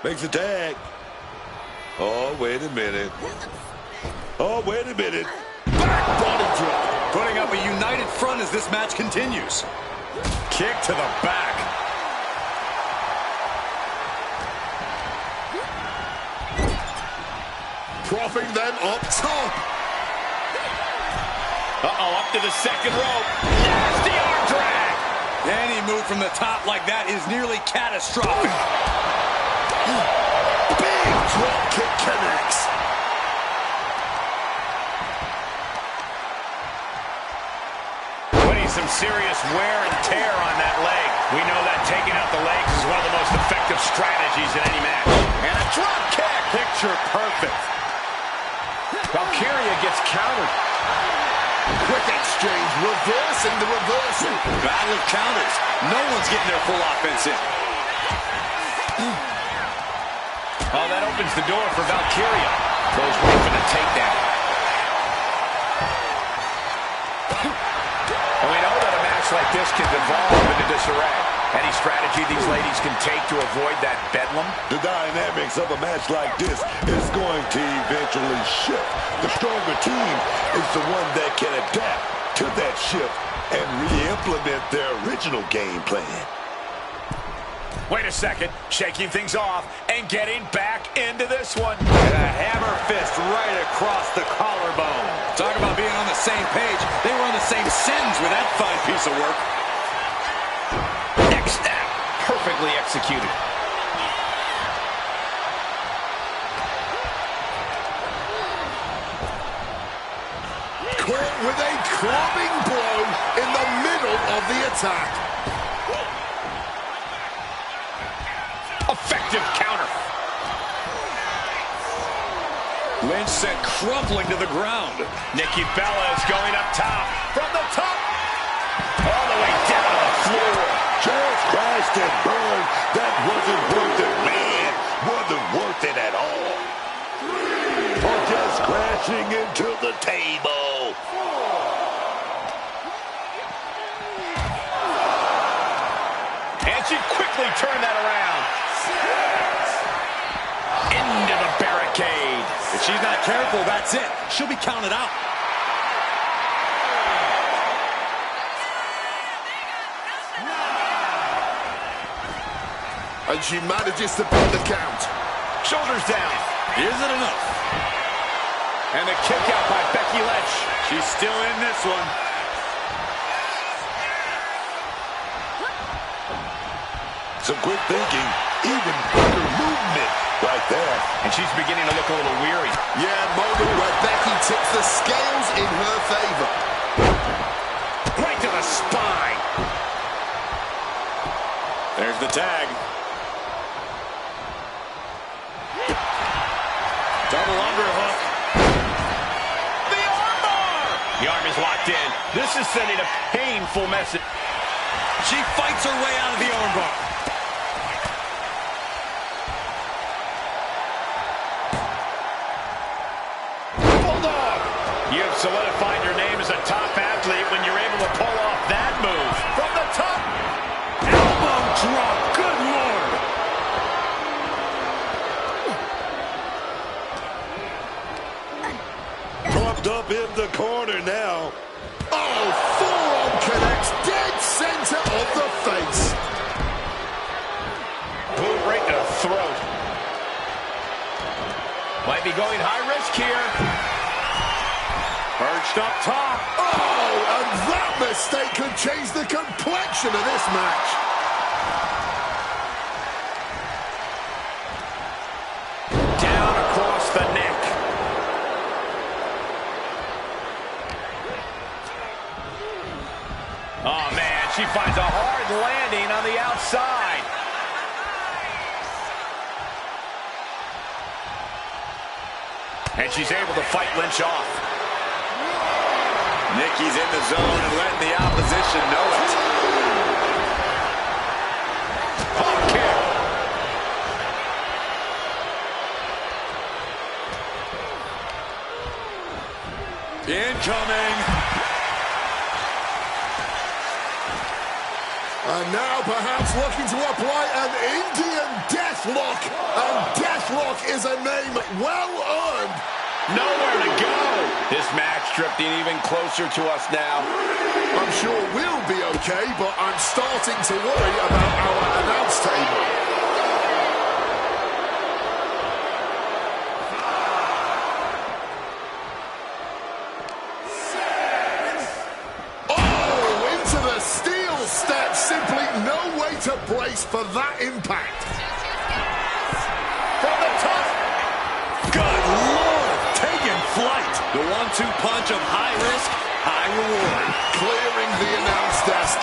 Makes a tag. Oh, wait a minute. Oh, wait a minute. Back body drop. Putting up a united front as this match continues. Kick to the back. Propping them up top. Uh-oh, up to the second rope. Nasty arm drag. Any move from the top like that is nearly catastrophic. Big drop kick connects. Putting some serious wear and tear on that leg. We know that taking out the legs is one of the most effective strategies in any match. And a drop kick. Picture perfect. Valkyria gets countered. Quick exchange, reversing the reversal. Battle of counters. No one's getting their full offense in. Oh, that opens the door for Valkyria. Goes right for the takedown. And we know that a match like this can devolve into disarray. Any strategy these ladies can take to avoid that bedlam? The dynamics of a match like this is going to eventually shift. The stronger team is the one that can adapt to that shift and re-implement their original game plan. Wait a second, shaking things off and getting back into this one. And a hammer fist right across the collarbone. Talk about being on the same page. They were on the same sentence with that fine piece of work. Next snap, perfectly executed. Caught with a clubbing blow in the middle of the attack. Effective counter. Lynch sent crumpling to the ground. Nikki Bella is going up top. From the top. All the way down to the floor. Just crashed and burned. That wasn't worth it, man. Wasn't worth it at all. For just crashing into the table. And she quickly turned that around. Into the barricade. If she's not careful, that's it. She'll be counted out. And she manages to beat the count. Shoulders down. Is it enough? And the kick out by Becky Lynch. She's still in this one. Some quick thinking, even quicker movement right there. And she's beginning to look a little weary. Yeah, moment where Becky tips the scales in her favor. Right to the spine. There's the tag. Double underhook. The armbar. The arm is locked in. This is sending a painful message. She fights her way out of the armbar. Bulldog. You have solidified your name as a top athlete when you're able to pull off that move. From the top. Elbow drop. Good Lord. Pumped up in the corner now. Oh, forearm connects dead center of the face. Boot right to the throat. Might be going high risk here. Perched up top. Oh, and that mistake could change the complexion of this match. Down across the neck. Oh, man, she finds a hard landing on the outside. And she's able to fight Lynch off. Nikki's in the zone and letting the opposition know it. Pop kick. Incoming. And now perhaps looking to apply an Indian Deathlock. And Deathlock is a name well earned. Nowhere to go. This match drifting even closer to us now. I'm sure we'll be okay, but I'm starting to worry about our announce table. Oh, into the steel step. Simply no way to brace for that impact. From the top. Good Lord. Taking flight. The 1-2 punch of high risk, high reward. Clearing the announce desk.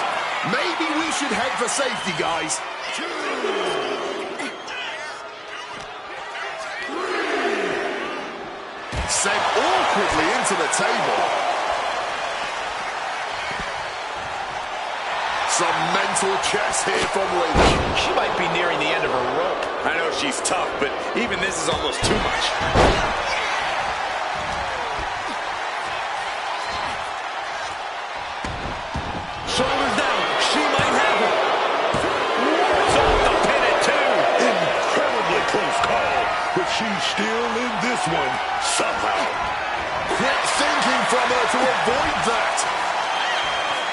Maybe we should head for safety, guys. Sent awkwardly into the table. Some mental chess here from Lynch. She might be nearing the end of her rope. I know she's tough, but even this is almost too much. Shoulders down. She might have it. Wards off the pin at 2. Incredibly close call, but she's still in this one somehow. Quick thinking from her to avoid that.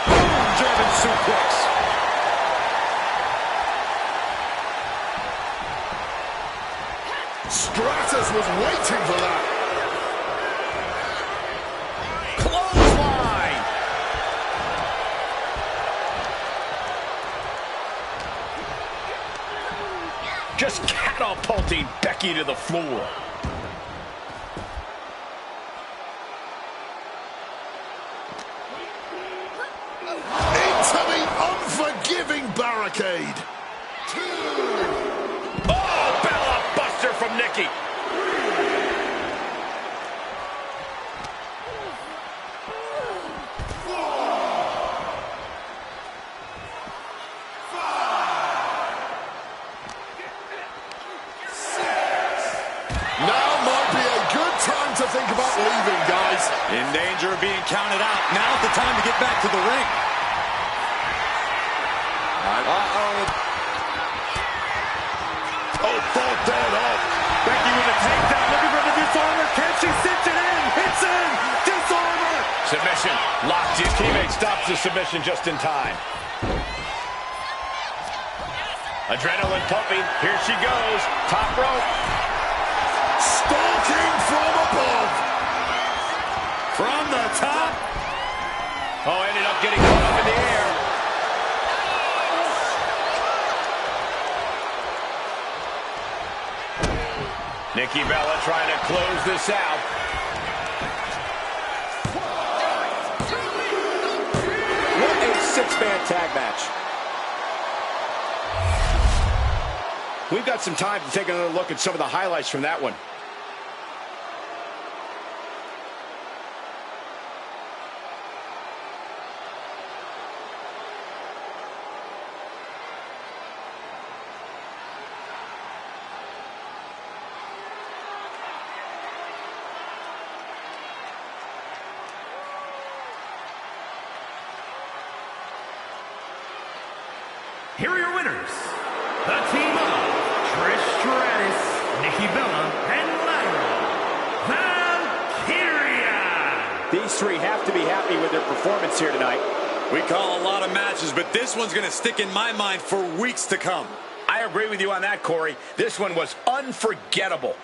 Boom, German suplex. Stratus was waiting for that. Clothesline. Just catapulting Becky to the floor. Into the unforgiving barricade. Oh, Bella Buster from Nikki. about leaving, guys. In danger of being counted out. Now's the time to get back to the ring. Oh, fought that off. Becky with a takedown, looking for the disarmer. Can she cinch it in? Hits in. Disarmer. Submission. Locked in. Teammate stops the submission just in time. Adrenaline pumping. Here she goes. Top rope. Stalking from above. From the top. Oh, ended up getting caught up in the air. Nikki Bella trying to close this out. What a six-man tag match. We've got some time to take another look at some of the highlights from that one. Here are your winners. The team of Trish Stratus, Nikki Bella, and Lyra Valkyria. These three have to be happy with their performance here tonight. We call a lot of matches, but this one's going to stick in my mind for weeks to come. I agree with you on that, Corey. This one was unforgettable.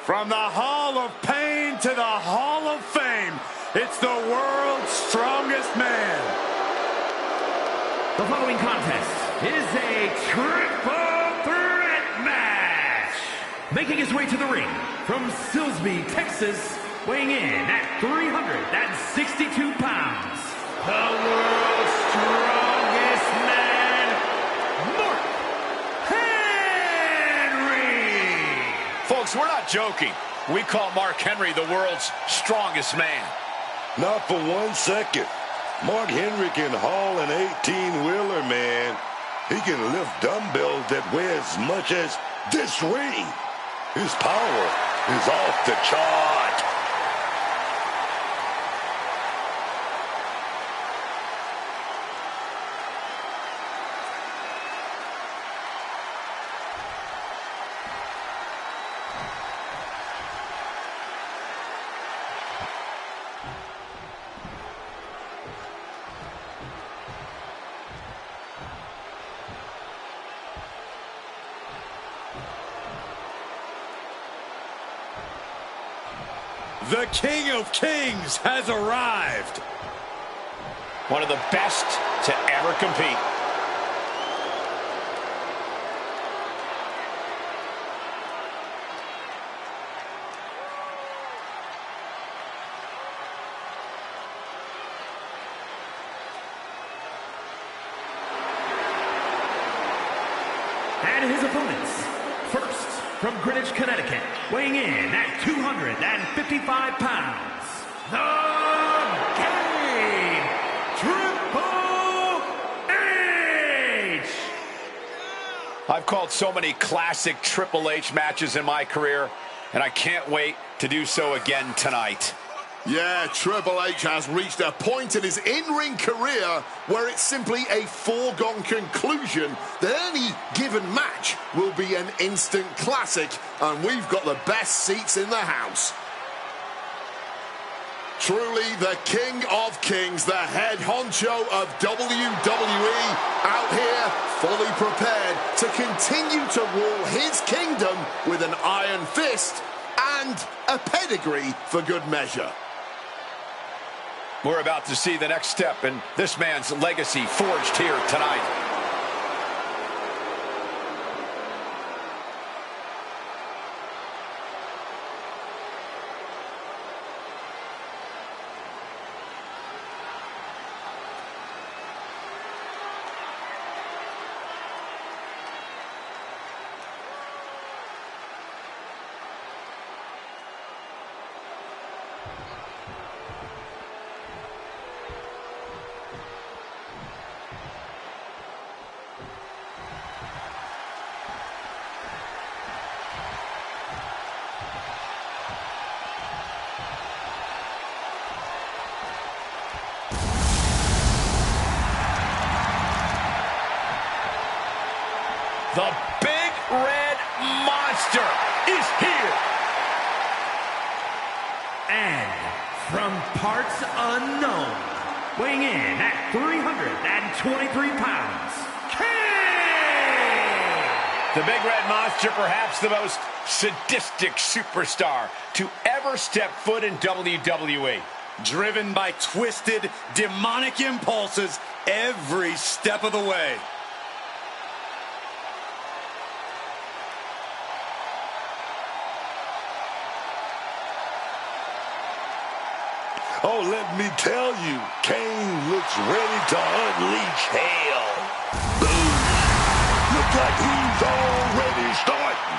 From the Hall of Pain to the Hall of Fame, it's the world's strongest man. The following contest is a triple threat match. Making his way to the ring from Silsbee, Texas, weighing in at 362 pounds, the world's strongest man, Mark Henry. Folks, we're not joking. We call Mark Henry the world's strongest man. Not for 1 second. Mark Henry can haul an 18-wheeler, man. He can lift dumbbells that weigh as much as this ring. His power is off the chart. The King of Kings has arrived. One of the best to ever compete. And his opponents, first from Greenwich, Connecticut, weighing in at 255 pounds, the Game Triple H. I've called so many classic Triple H matches in my career, and I can't wait to do so again tonight. Yeah, Triple H has reached a point in his in-ring career where it's simply a foregone conclusion that any given match will be an instant classic, and we've got the best seats in the house. Truly the King of Kings, the head honcho of WWE, out here fully prepared to continue to rule his kingdom with an iron fist and a pedigree for good measure. We're about to see the next step in this man's legacy forged here tonight. And from parts unknown, weighing in at 323 pounds, Kane! The Big Red Monster, perhaps the most sadistic superstar to ever step foot in WWE. Driven by twisted, demonic impulses every step of the way. Oh, let me tell you, Kane looks ready to unleash hell. Boom. Looks like he's already starting.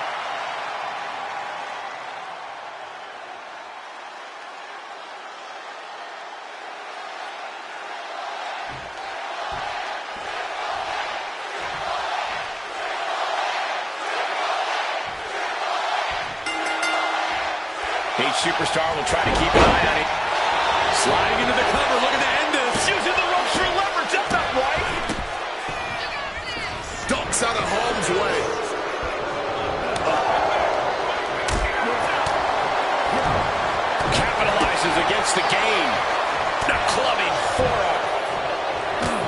Each superstar will try to keep an eye on it. Sliding into the cover, looking to end this. Using the ropes for leverage. That's not right. Ducks out of harm's way. Capitalizes against the game. The clubbing forearm.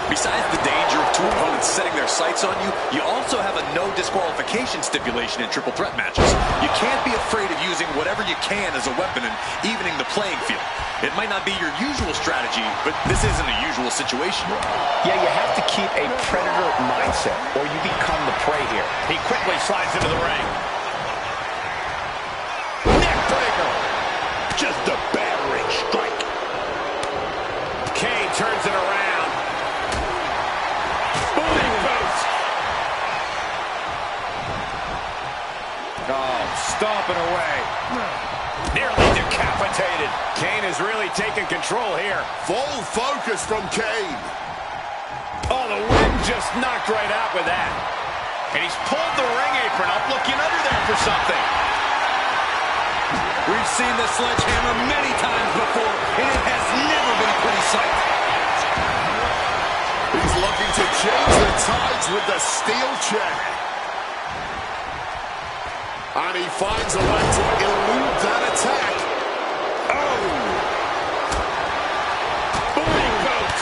Besides the danger of two opponents setting their sights on you, you also have a no disqualification stipulation in triple threat matches. You can't be afraid of using whatever you can as a weapon and evening the playing field. It might not be your usual strategy, but this isn't a usual situation. Yeah, you have to keep a predator mindset, or you become the prey here. He quickly slides into the ring. Neck breaker. Just a battering strike. Kane turns it around. Big boot. Oh, stomping away. Nearly decapitated. Kane is really taking control here. Full focus from Kane. Oh, the wind just knocked right out with that. And he's pulled the ring apron up, looking under there for something. We've seen this sledgehammer many times before, and it has never been a pretty sight. He's looking to change the tides with the steel chair. And he finds a way to elude that attack. Oh! Big boot.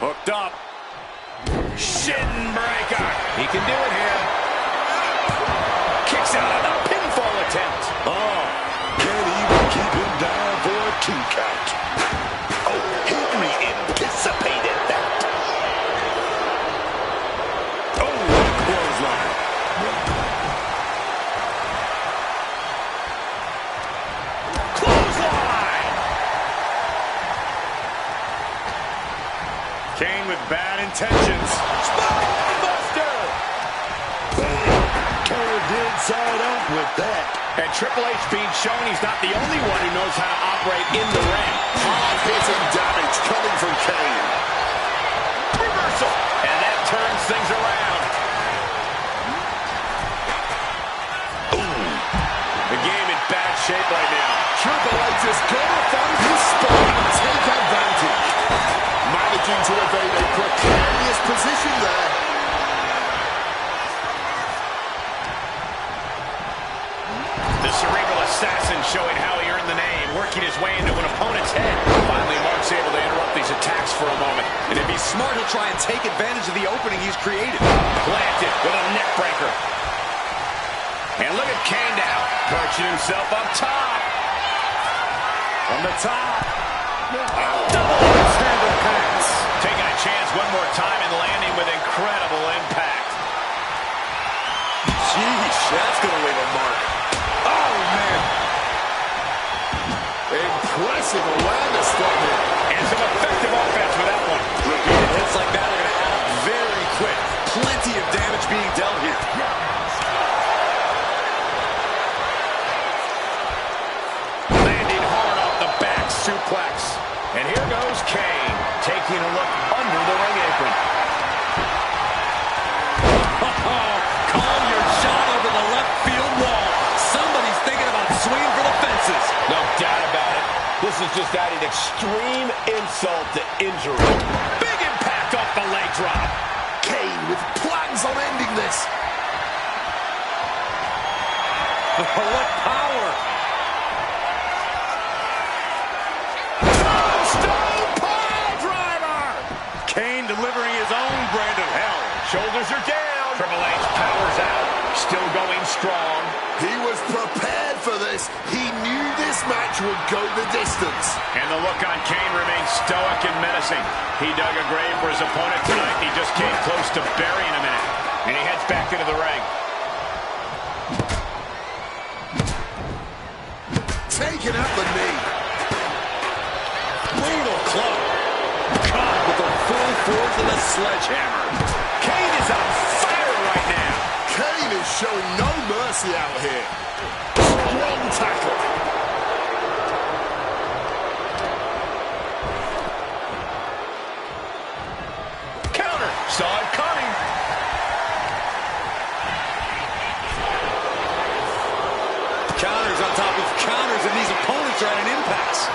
Hooked up. Shin breaker. He can do it here. Kicks out of the pinfall attempt. Oh, can't even keep him down for a 2 count. Oh, Henry anticipated that. Oh, what a clothesline. Clothesline. Kane with bad intentions. Spinebuster. Turned inside out with that. And Triple H being shown he's not the only one who knows how to operate in the ring. Hard-hitting damage coming from Kane. Reversal. And that turns things around. Ooh. The game in bad shape right now. Triple H is going to find his spot and take advantage. Managing to evade a precarious position there. The cerebral assassin showing how he earned the name, working his way into an opponent's head. Finally, Mark's able to interrupt these attacks for a moment. And if he's smart, he'll try and take advantage of the opening he's created. Planted with a neck breaker. And look at Kane now, perching himself up top. From the top. Double standard pass. Taking a chance one more time and landing with incredible impact. Sheesh, that's going to leave a mark. Oh, man. Impressive awareness from him. And some effective offense with that one. Repeated hits like that are going to add up very quick. Plenty of damage being dealt here. Landing hard off the back suplex. And here goes Kane, taking a look under the ring apron. Call your shot over the left field wall. Somebody's thinking about swinging for the fences. No doubt about it. This is just adding extreme insult to injury. Big impact off the leg drop. Kane with plans on ending this. What power! Stone pile driver! Kane delivering his own brand of hell. Shoulders are down. Triple H powers out. Still going strong. He was prepared for this. He knew this match would go the distance. And the look on Kane remains stoic and menacing. He dug a grave for his opponent tonight. He just came close to burying him in it. And he heads back into the ring. Taken at the knee. Brutal club. Caught with the full force of the sledgehammer. Kane is on fire right now. Kane is showing no mercy out here. Strong tackle. Counter. Saw it coming. Counters on top of counters, and these opponents are at an impasse.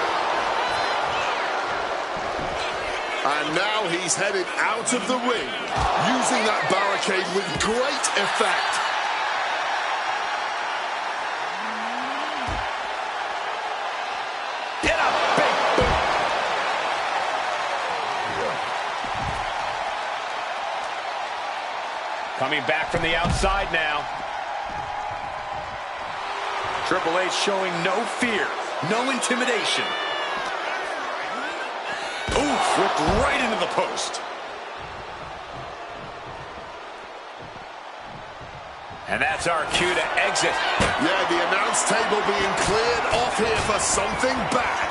And now he's headed out of the ring, using that barricade with great effect. Get a big boot. Coming back from the outside now. Triple H showing no fear, no intimidation. Oof, ripped right into the post. And that's our cue to exit. Yeah, the announce table being cleared off here for something bad.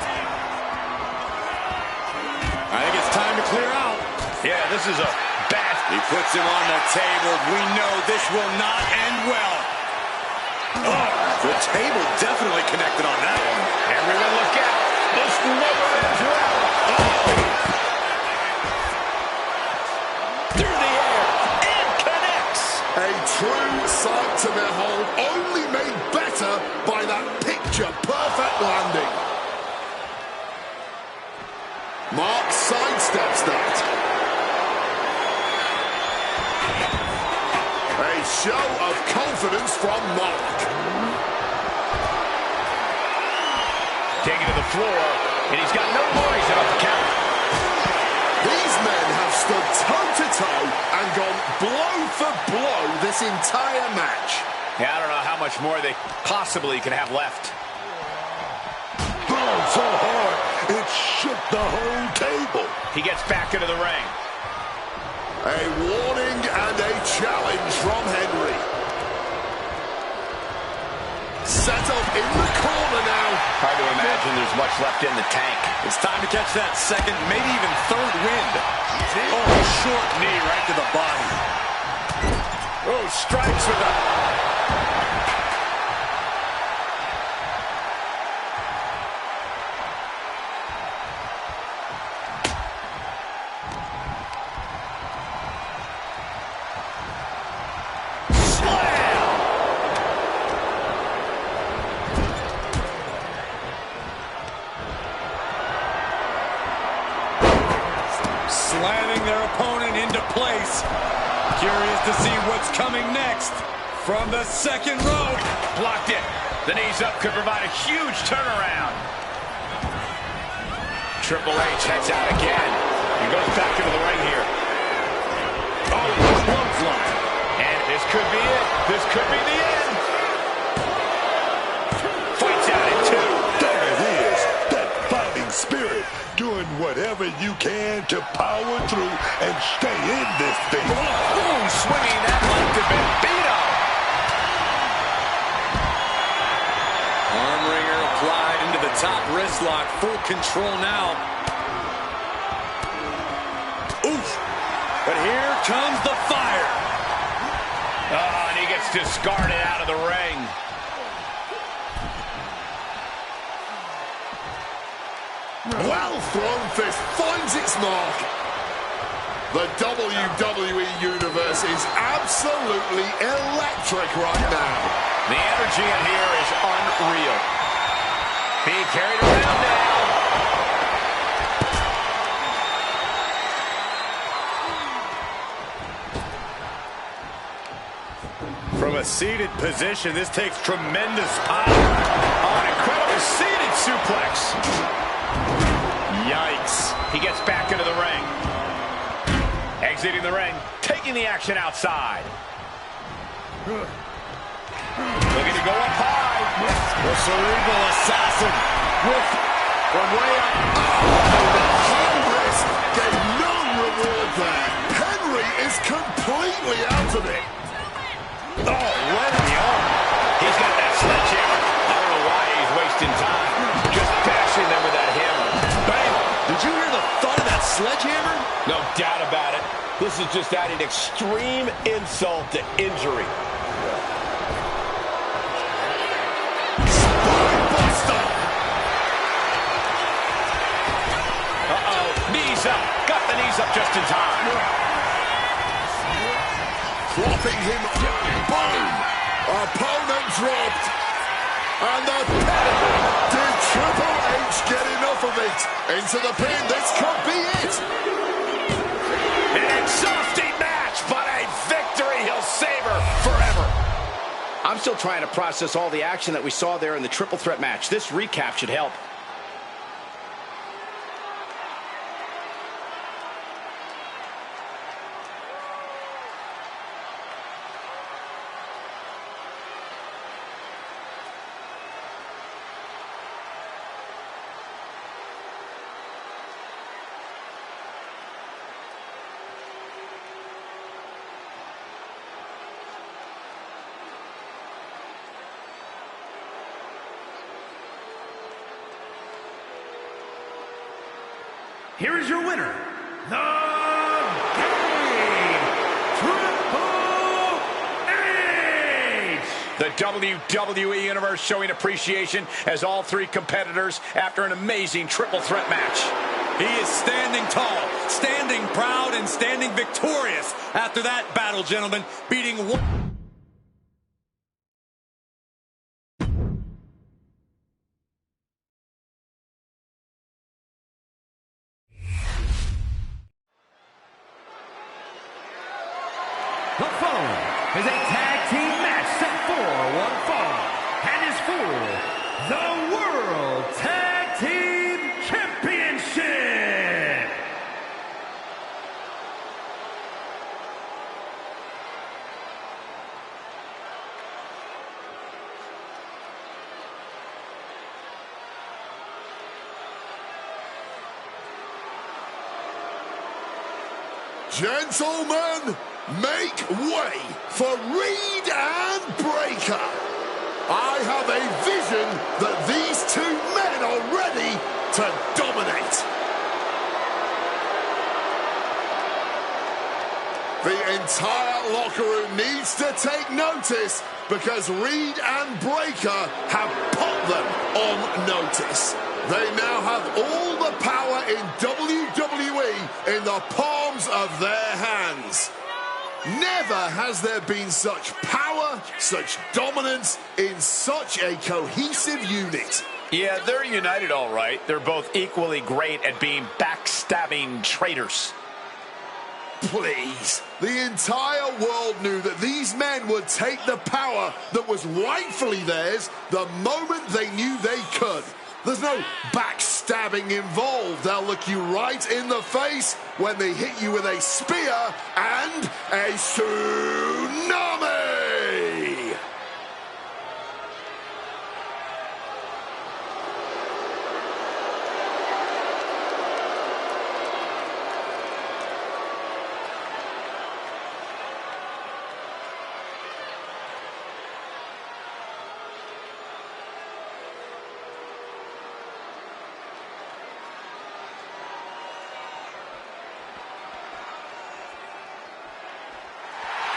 I think it's time to clear out. Yeah, this is a bad. He puts him on the table. We know this will not end well. Oh, the table definitely connected on that one. Everyone look out. This never ends well. Through the air. And connects. A true sight to behold, only made better by that picture-perfect landing. Mark sidesteps that. A show of confidence from Mark. Taking to the floor, and he's got no worries about the count. These men have stood toe-to-toe and gone blow for blow this entire match. Yeah, I don't know how much more they possibly can have left. Thrown so hard, it shook the whole table. He gets back into the ring. A warning and a challenge from Henry. Set up in the corner now. Hard to imagine there's much left in the tank. It's time to catch that second, maybe even third wind. Oh, short knee right to the body. Oh, strikes with a... Slamming their opponent into place. Curious to see what's coming next. From the second rope. Blocked it. The knees up could provide a huge turnaround. Triple H heads out again. He goes back into the ring here. Oh, clothesline. And this could be it. This could be the end. Fights out in two. There it is, that fighting spirit, doing whatever you can to power through and stay in this thing. Ooh, swinging that might have been beat up. Arm wringer applied into the top wrist lock. Full control now. Oof. But here comes the fire. Oh, and he gets discarded out of the ring. Well thrown fist finds its mark. The WWE Universe is absolutely electric right now. The energy in here is unreal. Being carried around now. From a seated position, this takes tremendous power. Oh, An incredible seated suplex. Yikes. He gets back into the ring. Exiting the ring, taking the action outside. Looking to go up high. The cerebral assassin from way up. The high risk gave no reward there. Henry is completely out of it. Oh, right in the arm. He's got that sledgehammer. I don't know why he's wasting time. Just bashing them with that hammer. Bam! Did you hear the thud of that sledgehammer? No doubt about it. This is just adding extreme insult to injury. Spinebuster. Uh-oh. Knees up. Got the knees up just in time. Flopping him. Boom. Opponent dropped. And the pin. Did Triple H get enough of it? Into the pin. This could be it. An exhausting match, but a victory he'll savor forever. I'm still trying to process all the action that we saw there in the triple threat match. This recap should help. Here is your winner, the Game, Triple H! The WWE Universe showing appreciation as all three competitors after an amazing triple threat match. He is standing tall, standing proud, and standing victorious after that battle, gentlemen, beating one. The following is a tag team match set for one fall and is for the World Tag Team Championship. Gentlemen, make way for Reed and Breaker. I have a vision that these two men are ready to dominate. The entire locker room needs to take notice because Reed and Breaker have put them on notice. They now have all the power in WWE in the palms of their hands. Never has there been such power, such dominance in such a cohesive unit. Yeah, they're united all right. They're both equally great at being backstabbing traitors. Please. The entire world knew that these men would take the power that was rightfully theirs the moment they knew they could. There's no backstabbing involved. They'll look you right in the face when they hit you with a spear and a tsunami.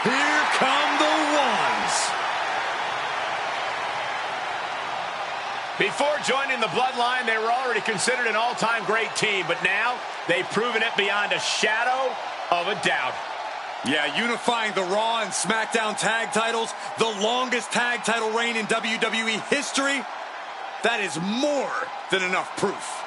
Here come the ones. Before joining the Bloodline, they were already considered an all-time great team, but now they've proven it beyond a shadow of a doubt. Yeah, unifying the Raw and SmackDown tag titles, the longest tag title reign in WWE history, that is more than enough proof.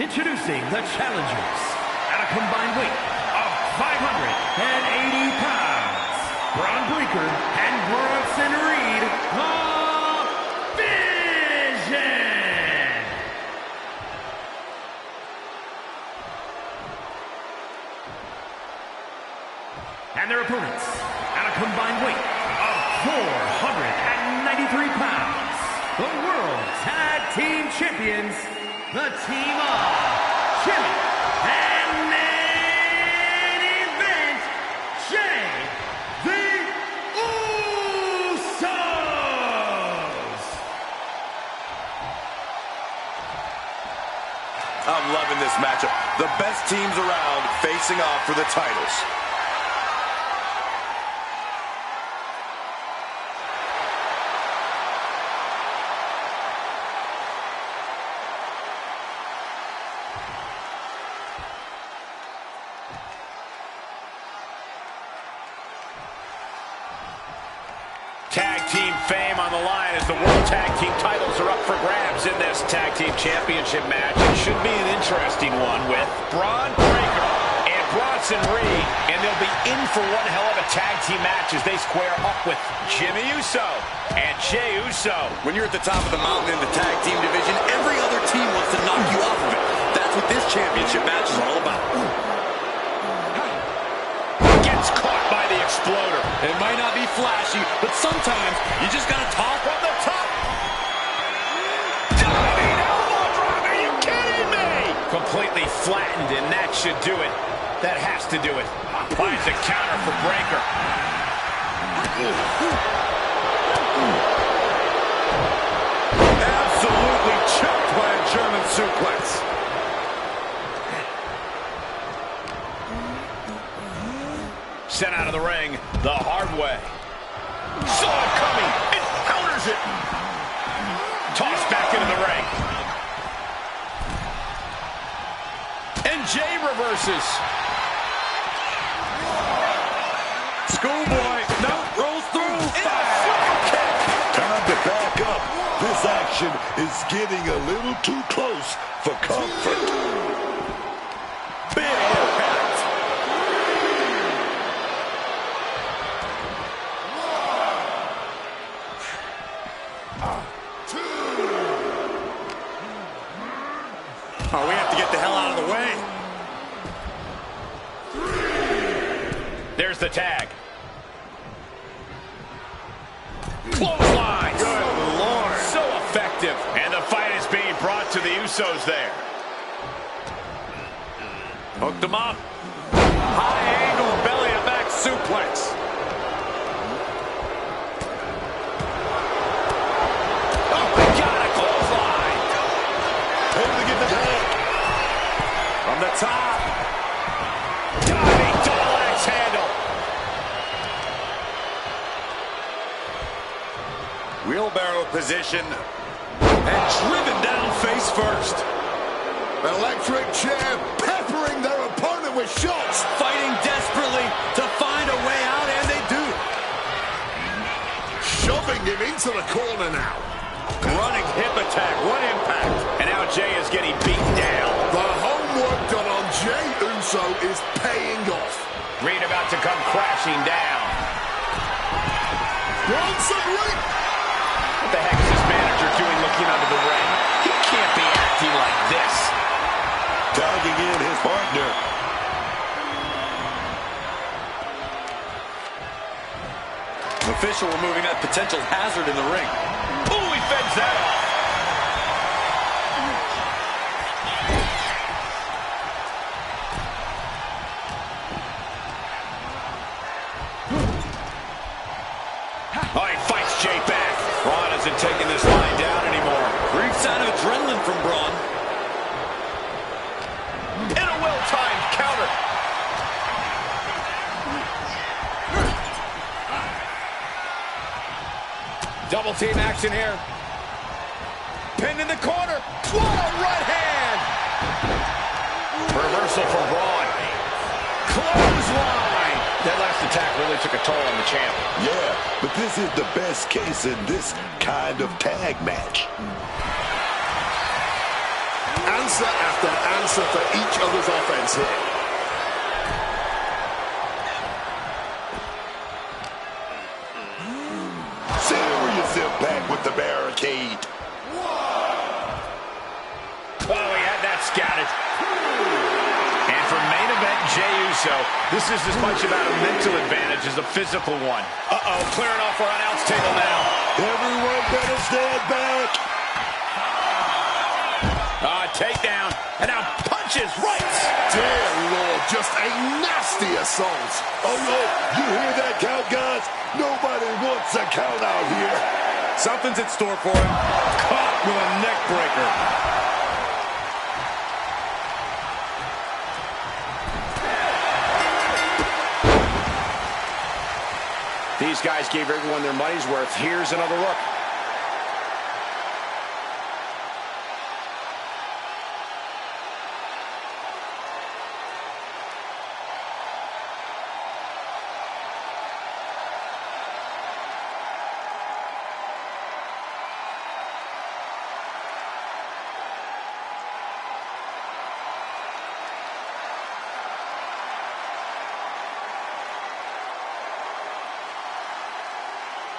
Introducing the challengers at a combined weight of 580 pounds, Braun Breaker and Bronson Reed, the Vision! And their opponents at a combined weight of 493 pounds, the World Tag Team Champions, the team of Jimmy and main event, Jay the Usos! I'm loving this matchup. The best teams around facing off for the titles. Tag team fame on the line as the World Tag Team titles are up for grabs in this Tag Team Championship match. It should be an interesting one with Braun Breaker and Bronson Reed, and they'll be in for one hell of a tag team match as they square up with Jimmy Uso and Jey Uso. When you're at the top of the mountain in the tag team division, every other team wants to knock you off of it. That's what this championship match is all about. Gets caught by the exploder. It might not be flashy, but sometimes you just gotta talk from the top. Diving elbow drop, are you kidding me? Completely flattened, and that should do it. That has to do it. Finds a counter for Breaker. Absolutely choked by a German suplex. Sent out of the ring the hard way. Saw it coming and counters it. Tossed back into the ring. And Jey reverses. Schoolboy, no, rolls through. Time to back up. This action is getting a little too close for comfort. Big impact. Oh, we have to get the hell out of the way. There's the tag. Clothesline. Good Lord. So effective. And the fight is being brought to the Usos there. Hooked him up. High angle belly to back suplex. Oh my God, a clothesline. Able to get the tag. From the top. Diving double axe handle. Wheelbarrow position. And driven down face first. Electric chair peppering their opponent with shots. Fighting desperately to find a way out, and they do. Shoving him into the corner now. Running hip attack. What impact. And now Jey is getting beaten down. The homework done on Jey Uso is paying off. Reed about to come crashing down. Bronson Reed. What the heck is this manager doing looking under the ring? He can't be acting like this. Tagging in his partner. Official removing that potential hazard in the ring. Ooh, he fends that off. Oh, he fights Jey back. Braun isn't taking this line down anymore. Brief sign of adrenaline from Braun. And a well-timed counter. Double team action here. Pinned in the corner. What a right hand. Reversal from Braun. Clothesline. That last attack really took a toll on the champ. Yeah, but this is the best case in this kind of tag match. And Answer after answer for each other's offense here. Center yourself back with the barricade. Oh, he had that scouted. And for main event Jey Uso, this is as much about a mental advantage as a physical one. Uh-oh, clearing off our announce table now. Everyone better stand back. Takedown, and now punches right. Dear Lord, just a nasty assault. Oh, no, you hear that count, guys? Nobody wants a count out here. Something's in store for him. Caught with a neck breaker. These guys gave everyone their money's worth. Here's another look.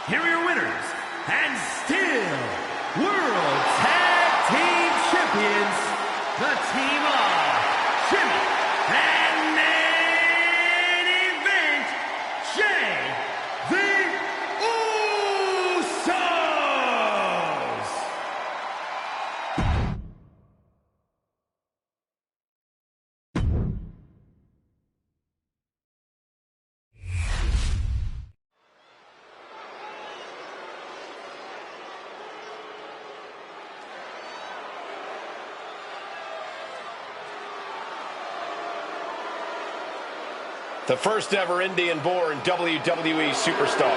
Here are your winners, and still World Tag Team Champions, the team of Jimmy and main event, Jey the Usos. The first ever Indian-born WWE superstar.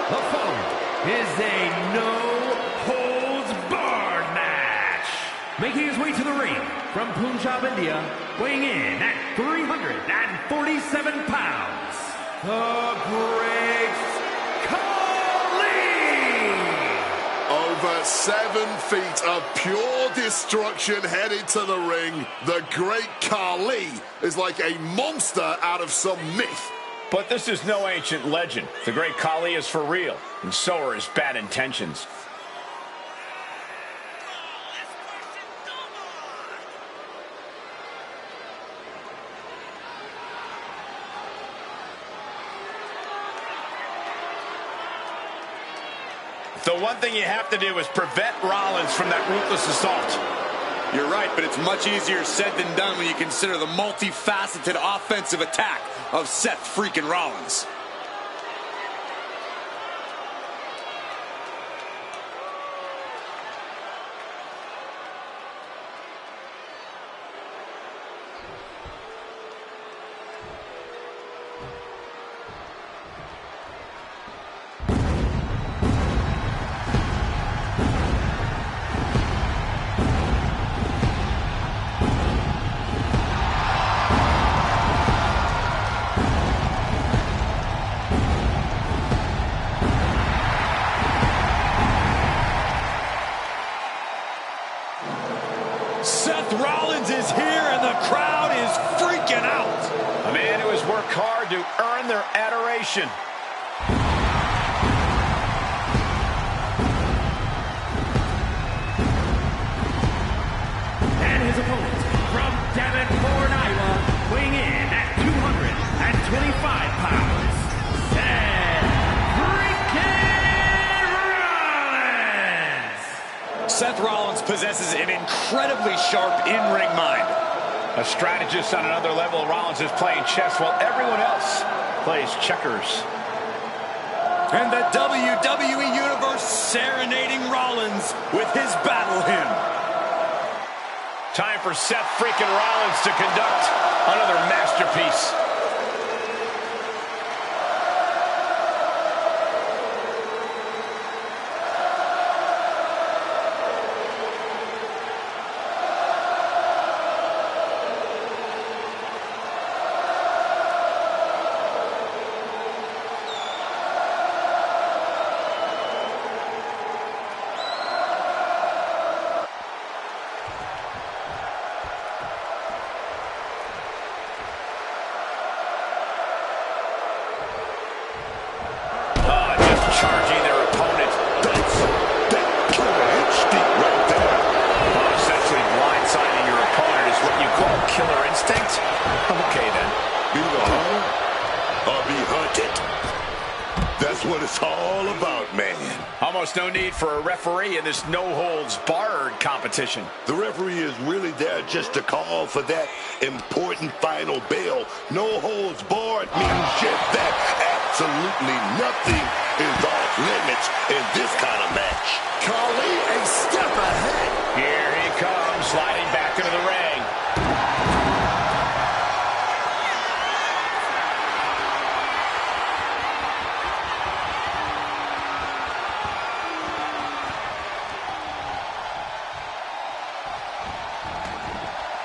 The following is a no-holds-barred match. Making his way to the ring from Punjab, India, weighing in at 347 pounds, the Great Over 7 feet of pure destruction headed to the ring. The Great Khali is like a monster out of some myth. But this is no ancient legend. The Great Khali is for real, and so are his bad intentions. The one thing you have to do is prevent Rollins from that ruthless assault. You're right, but it's much easier said than done when you consider the multifaceted offensive attack of Seth freaking Rollins. Seth Rollins is here and the crowd is freaking out. A man who has worked hard to earn their adoration. And his opponent from Davenport, Iowa, weighing in at 225 pounds, Seth freaking Rollins. Seth Rollins possesses an incredibly sharp in-ring mind. A strategist on another level, Rollins is playing chess while everyone else plays checkers. And the WWE Universe serenading Rollins with his battle hymn. Time for Seth freaking Rollins to conduct another masterpiece. instinct? Okay, then. Be the hunter or be hunted. That's what it's all about, man. Almost no need for a referee in this no-holds-barred competition. The referee is really there just to call for that important final bell. No holds barred means just that. Absolutely nothing is off limits in this kind of match. Khali a step ahead. Here he comes, sliding back into the ring.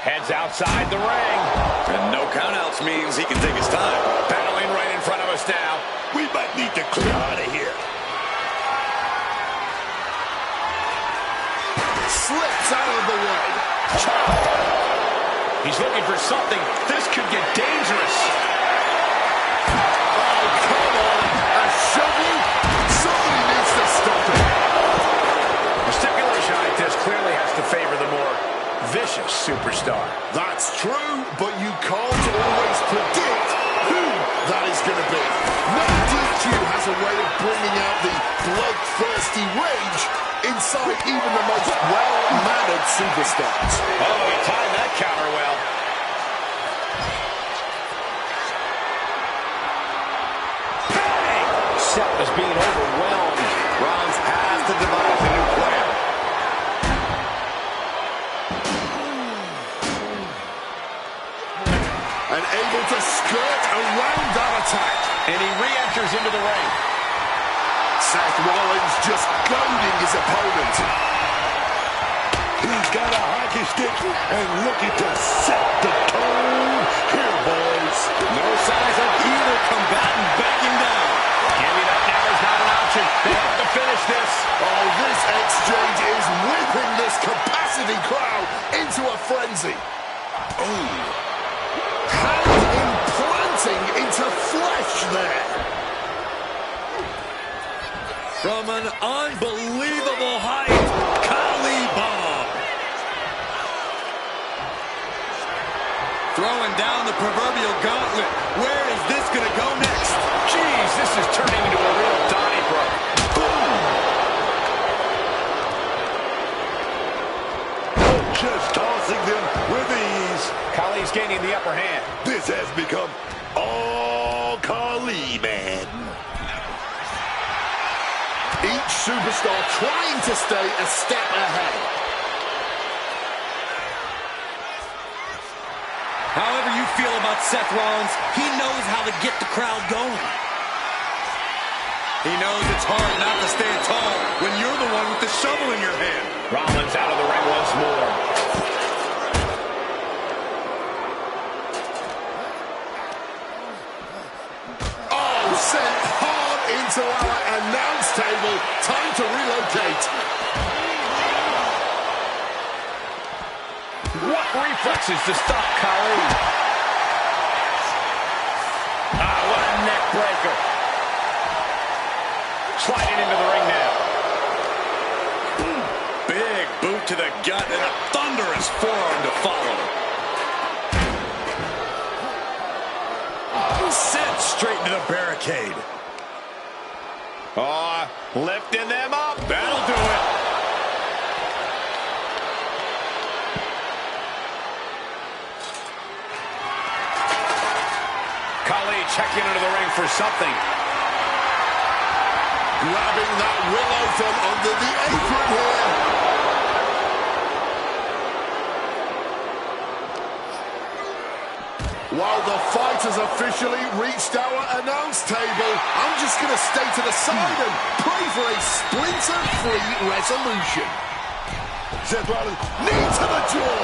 Heads outside the ring. And no countouts means he can take his time. Battling right in front of us now. We might need to clear out of here. Slips out of the way. He's looking for something. This could get dangerous. Oh, come on. A shovel? Somebody needs to stop it. A stipulation like this clearly has to favor the more vicious superstar. That's true, but you can't always predict who that is going to be. No DQ has a way of bringing out the bloodthirsty rage inside even the most well-mannered superstars. Oh, he timed that counter well. Bang! Seth is being overwhelmed. Rollins has to devise a new plan. And able to skirt around that attack. And he re-enters into the ring. Seth Rollins just goading his opponent. He's got a hockey stick and looking to set the tone here, boys. No signs of either combatant backing down. Giving up now is not an option. They have to finish this. Oh, this exchange is whipping this capacity crowd into a frenzy. Oh. Hand implanting into flesh there. From an unbelievable height, Khali bomb. Throwing down the proverbial gauntlet. Where is this going to go next? Jeez, this is turning into a real Donnybrook. Boom! Just tossing them with ease. Khali's gaining the upper hand. This has become all Khali, man. Each superstar trying to stay a step ahead. However you feel about Seth Rollins, he knows how to get the crowd going. He knows it's hard not to stand tall when you're the one with the shovel in your hand. Rollins out of the ring once more. Oh, sent hard into our announce table. Time to relocate. What reflexes to stop Khali? Ah, what a neck breaker. Sliding into the ring now. Big boot to the gut and a thunderous forearm to follow. Sent straight into the barricade. Oh, lifting them up. That'll do it. Khali checking into the ring for something. Grabbing that willow from under the apron here. While the fight has officially reached our announce table, I'm just going to stay to the side and pray for a splinter-free resolution. Seth Rollins, knee to the jaw.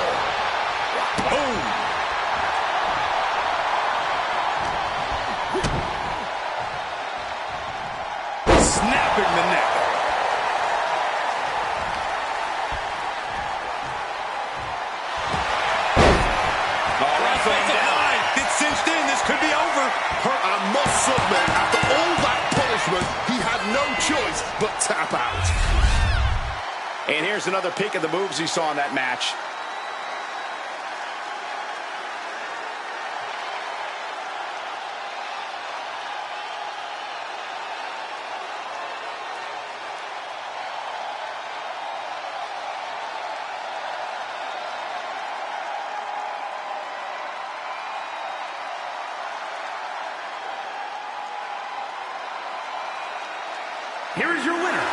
Boom. Snapping the neck. It's cinched in. This could be over. I must submit, after all that punishment, he had no choice but tap out. And here's another peek at the moves he saw in that match. here is your winner,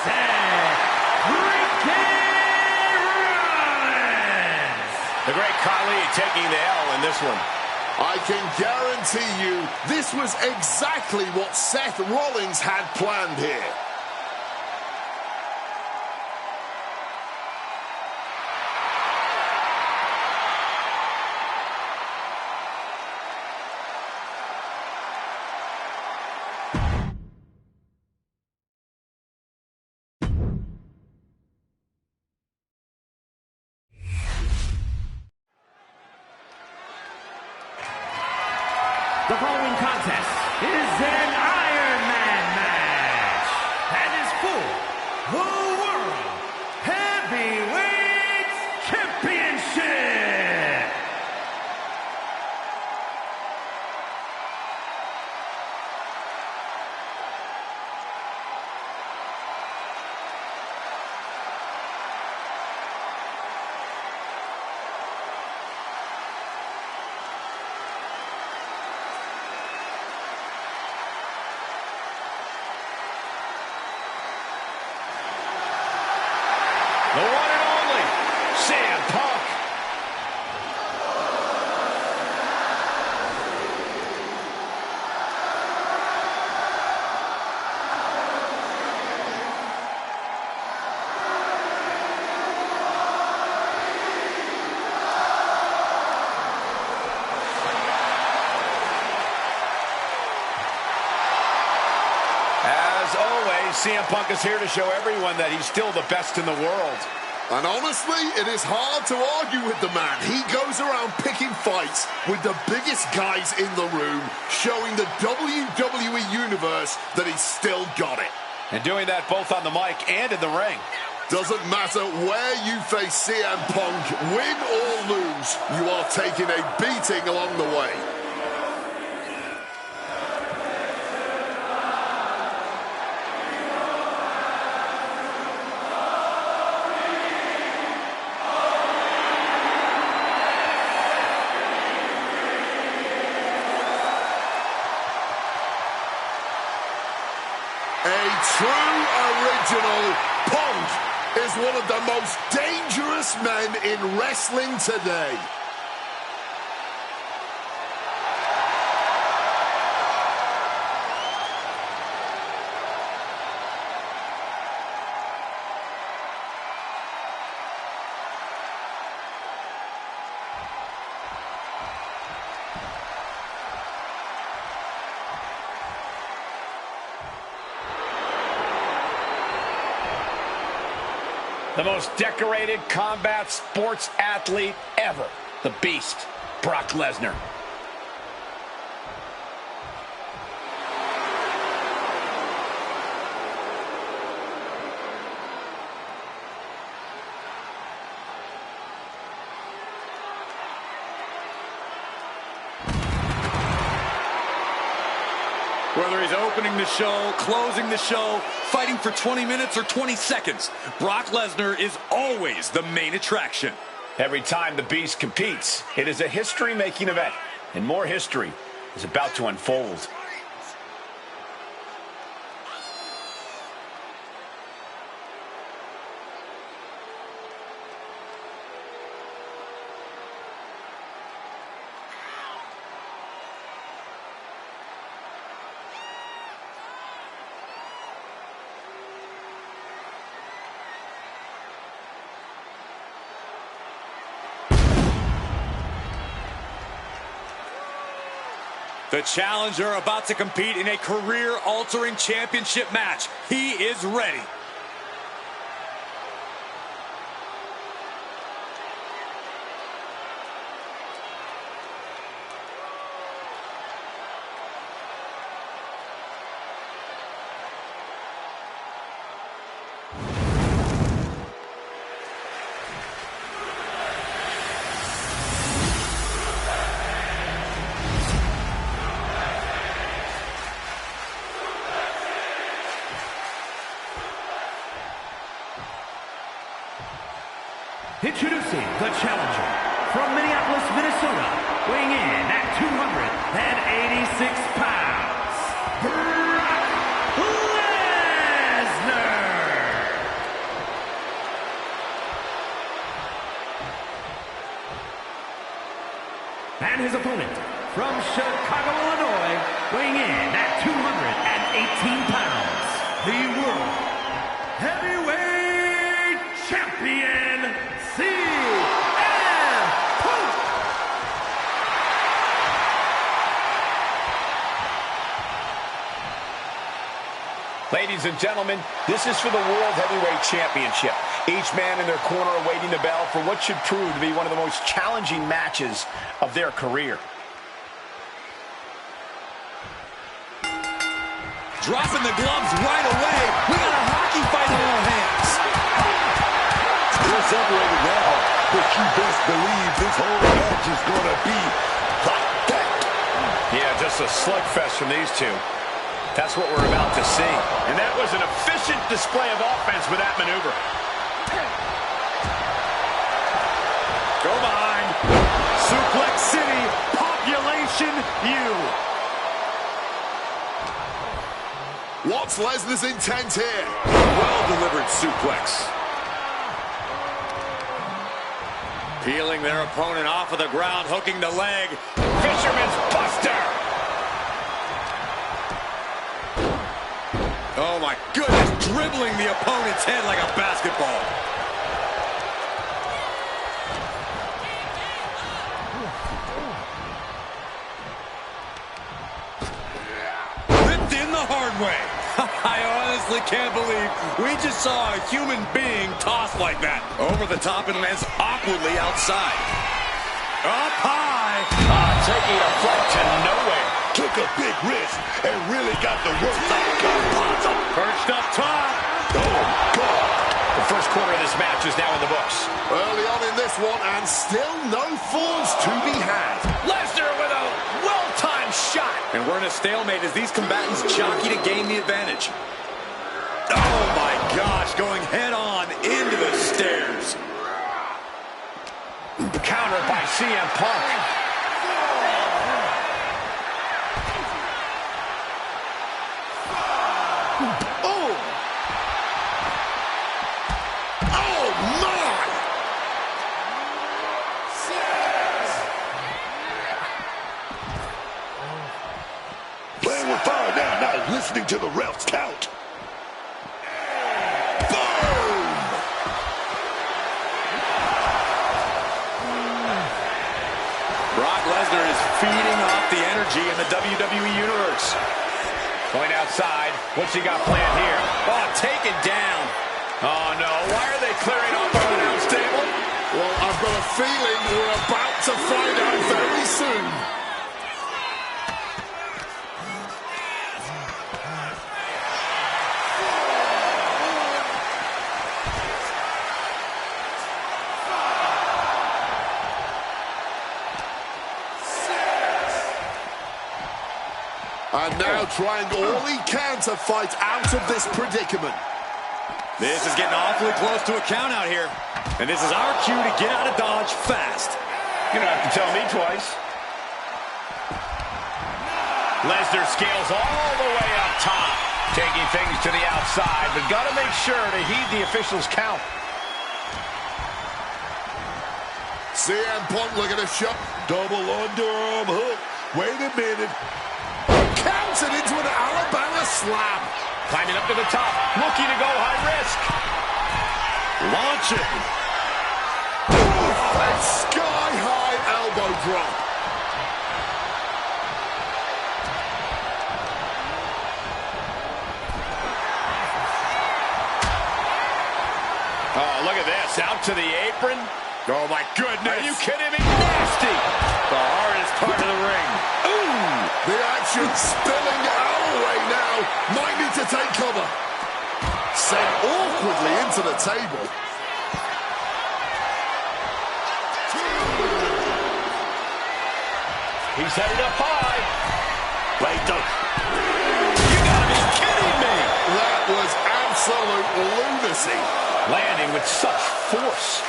Seth freaking Rollins. The great Khali taking the L in this one. I can guarantee you this was exactly what Seth Rollins had planned here. The following contest is an Iron Man match and is for the World Heavyweight Championship. The one and only CM Punk. As always, CM Punk is here to show everyone that he's still the best in the world. And honestly, it is hard to argue with the man. He goes around picking fights with the biggest guys in the room, showing the WWE Universe that he's still got it. And doing that both on the mic and in the ring. Doesn't matter where you face CM Punk, win or lose, you are taking a beating along the way. A true original. Punk is one of the most dangerous men in wrestling today. The most decorated combat sports athlete ever. The Beast, Brock Lesnar. Whether he's opening the show, closing the show, fighting for 20 minutes or 20 seconds, Brock Lesnar is always the main attraction. Every time the Beast competes, it is a history-making event, and more history is about to unfold. The challenger about to compete in a career-altering championship match. He is ready. Introducing the challenger from Minneapolis, Minnesota, weighing in at 286 pounds, Brock And his opponent from Chicago, Illinois, weighing in at 218 pounds, the World Heavyweight Champion, CM Punk. Ladies and gentlemen, this is for the World Heavyweight Championship. Each man in their corner awaiting the bell for what should prove to be one of the most challenging matches of their career. Dropping the gloves right away. We got a hockey fight on our hands. They're separated now, but you best believe this whole match is going to be like that. Yeah, just a slugfest from these two. That's what we're about to see. And that was an efficient display of offense with that maneuver. Go behind. Suplex City, Population U. What's Lesnar's intent here? Well-delivered suplex. Peeling their opponent off of the ground, hooking the leg. Fisherman's Buster. Oh my goodness, dribbling the opponent's head like a basketball. Ripped in the hard way. I honestly can't believe we just saw a human being tossed like that. Over the top and lands awkwardly outside. Up high. Taking a flight to nowhere. Took a big risk and really got the worst outcome possible. Perched up top. Oh, God. The first quarter of this match is now in the books. Early on in this one, and still no falls to be had. Lesnar with a well-timed shot. And we're in a stalemate as these combatants jockey to gain the advantage. Oh my gosh, going head on into the stairs. Countered by CM Punk. Playing with fire now, not listening to the refs count. Boom! Brock Lesnar is feeding off the energy in the WWE Universe. Going outside. What's he got planned here? Oh, taken down. Oh, no. Why are they clearing off our announce table? Well, I've got a feeling we're about to find out very soon. And now trying all he can to fight out of this predicament. This is getting awfully close to a count out here. And this is our cue to get out of Dodge fast. You don't have to tell me twice. Lesnar scales all the way up top. Taking things to the outside, but got to make sure to heed the officials' count. CM Punk looking to shot. Double underarm hook. Wait a minute. Counted into an Alabama slam. Climbing up to the top, looking to go high risk. Launching. And sky-high elbow drop. Oh, look at this. Out to the apron. Oh, my goodness. Are you kidding me? Nasty. The hardest part of the ring. Ooh, the action spilling our way now. Might need to take cover. Sent awkwardly into the table. He's headed up high. Right up. You gotta be kidding me. That was absolute lunacy. Landing with such force.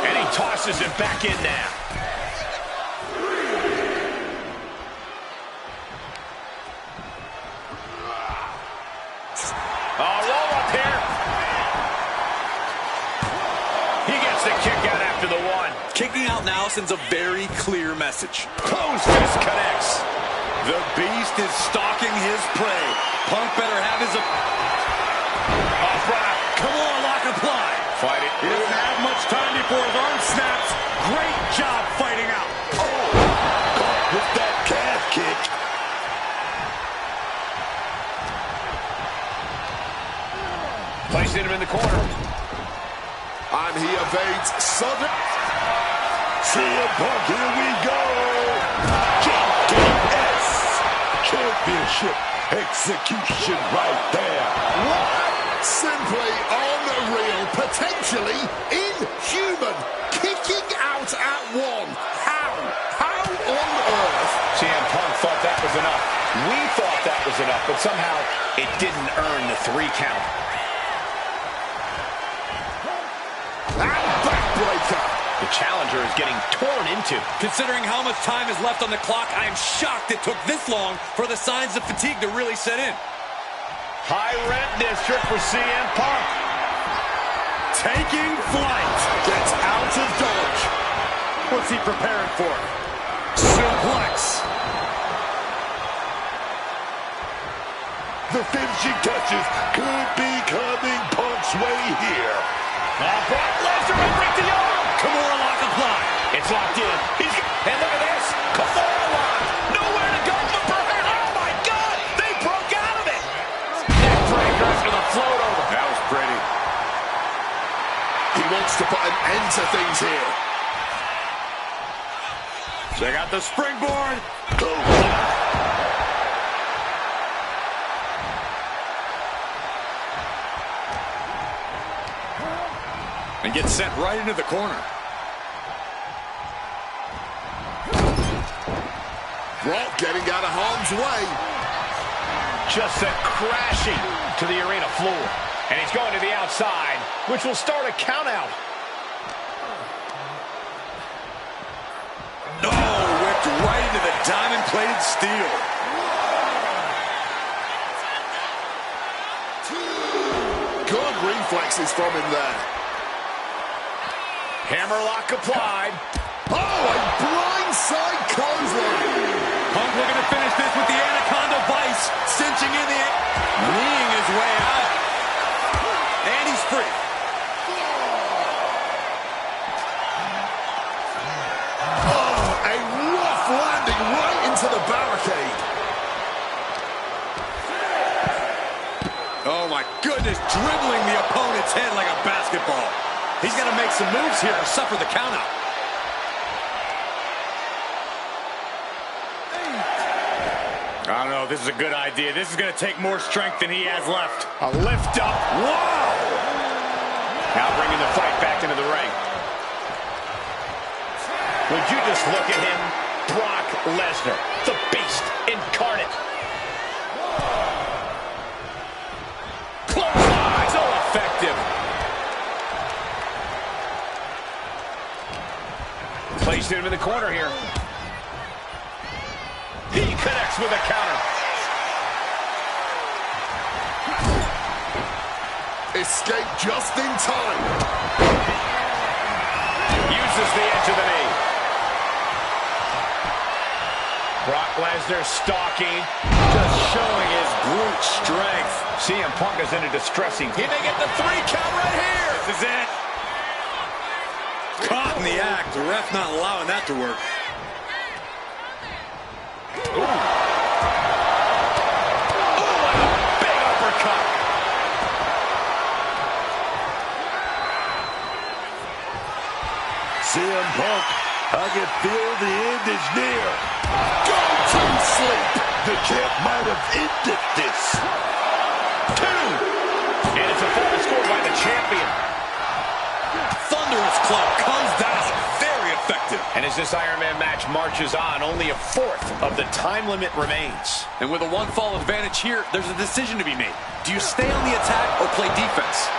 And he tosses it back in now. Oh, roll up here. He gets the kick out Kicking out now sends a very clear message. Close fist connects. The Beast is stalking his prey. Punk better have his... Off right. Come on, lock apply. Fight it. He doesn't have much time before his arm snaps. Great job fighting out. Caught with that calf kick. Placing him in the corner. And he evades sudden. CM Punk, here we go. JKS. Championship execution right there. What? Simply unreal. Potentially inhuman. Kicking out at one. How? How on earth? CM Punk thought that was enough. We thought that was enough, but somehow it didn't earn the 3 count. And backbreaker. The challenger is getting torn into. Considering how much time is left on the clock, I am shocked it took this long for the signs of fatigue to really set in. High rent district for CM Punk. Taking flight. Gets out of dodge. What's he preparing for? Suplex. The finishing touches could be coming Punk's way here. Brock Lesnar will break the arm. Kimura lock apply. It's locked in. And look at this. Kimura lock. Nowhere to go but for him. Oh, my God. They broke out of it. Neckbreakers with a float over. That was pretty. He wants to put an end to things here. Check out the springboard. And gets sent right into the corner. Brock getting out of harm's way. Just sent crashing to the arena floor. And he's going to the outside, which will start a count out. No, whipped right into the diamond-plated steel. Good reflexes from him there. Hammerlock applied. Oh, a blindside clothesline. Punk looking to finish this with the Anaconda Vice, cinching in the... kneeing his way out. And he's free. Oh, a rough landing right into the barricade. Oh, my goodness, dribbling the opponent's head like a basketball. He's got to make some moves here or suffer the countout. I don't know if this is a good idea. This is going to take more strength than he has left. A lift up. Whoa! Now bringing the fight back into the ring. Would you just look at him? Brock Lesnar, the Beast incarnate. Clothesline, so effective. Placed him in the corner here. He connects with a counter. Escape just in time. Uses the edge of the knee. Brock Lesnar stalking, just showing his brute strength. CM Punk is in a distressing. He may get the 3 count right here. This is it. Caught in the act. The ref not allowing that to work. Ooh. Oh, and a big uppercut. CM Punk, I can feel the end is near. Go to sleep. The champ might have ended this. 2. And it's a final score by the champion. Thunderous club comes down. Very effective. And as this Iron Man match marches on, only a 4th of the time limit remains. And with a 1-fall advantage here, there's a decision to be made. Do you stay on the attack or play defense?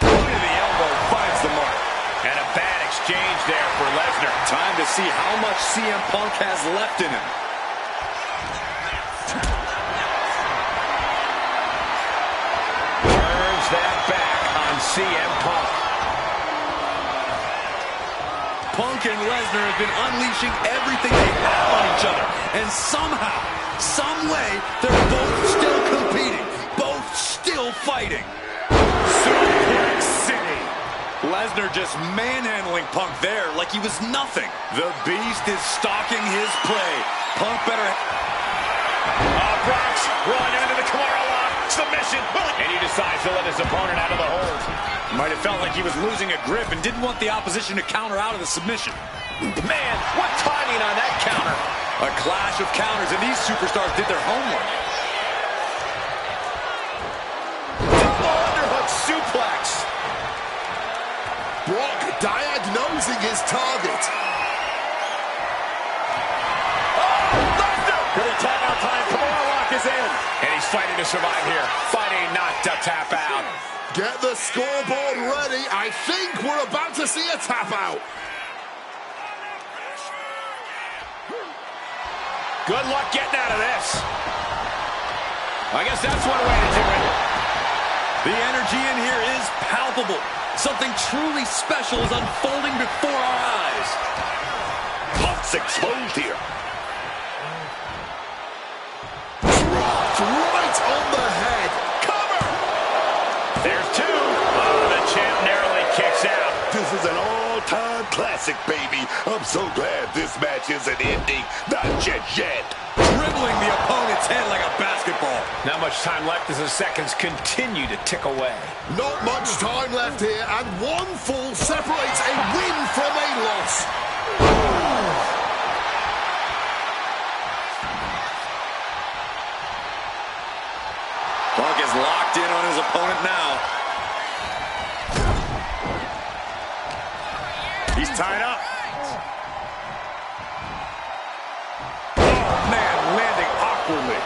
Point of the elbow finds the mark. And a bad exchange there for Lesnar. Time to see how much CM Punk has left in him. CM Punk. Punk and Lesnar have been unleashing everything they have on each other. And somehow, some way, they're both still competing. Both still fighting. Suplex City. Lesnar just manhandling Punk there like he was nothing. The Beast is stalking his prey. Punk better... Brock's rolling into the Kimura lock. Submission. And he decides to let his opponent out of the hold. Might have felt like he was losing a grip and didn't want the opposition to counter out of the submission. Man, what timing on that counter. A clash of counters, and these superstars did their homework. Double underhook suplex. Brock diagnosing his target. Good attack out time. Kimura lock is in. And he's fighting to survive here. Fighting not to tap out. Get the scoreboard ready. I think we're about to see a tap out. Good luck getting out of this. I guess that's one way to do it. The energy in here is palpable. Something truly special is unfolding before our eyes. Punk's exposed here. Right on the head. Cover. There's two. Oh, the champ narrowly kicks out. This is an all-time classic, baby. I'm so glad this match isn't ending. Not just yet. Dribbling the opponent's head like a basketball. Not much time left as the seconds continue to tick away. Not much time left here, and one fall separates a win from a loss. Punk is locked in on his opponent now. He's tied up. Oh, man, landing awkwardly.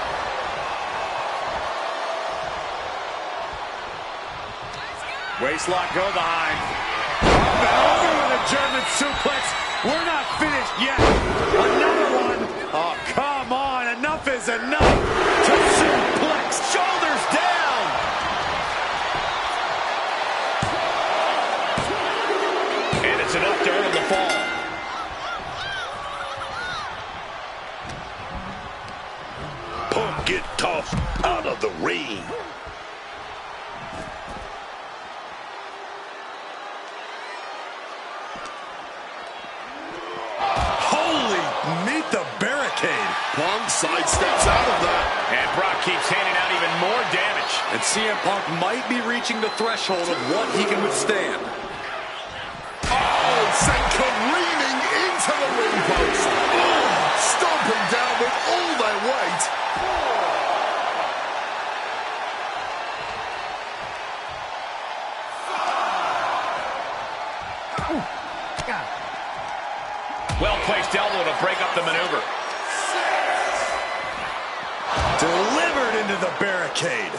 Waistlock go behind. Over with a German suplex. We're not finished yet. Another one. Oh, come on. Enough is enough. To suplex. Shoulders down. And it's enough to earn the fall. Punk get tossed out of the ring. Meet the barricade. Punk sidesteps out of that. And Brock keeps handing out even more damage. And CM Punk might be reaching the threshold of what he can withstand. Oh, sent careening into the ring post. Oh, stomping down with all their weight. Well-placed elbow to break up the maneuver. Delivered into the barricade.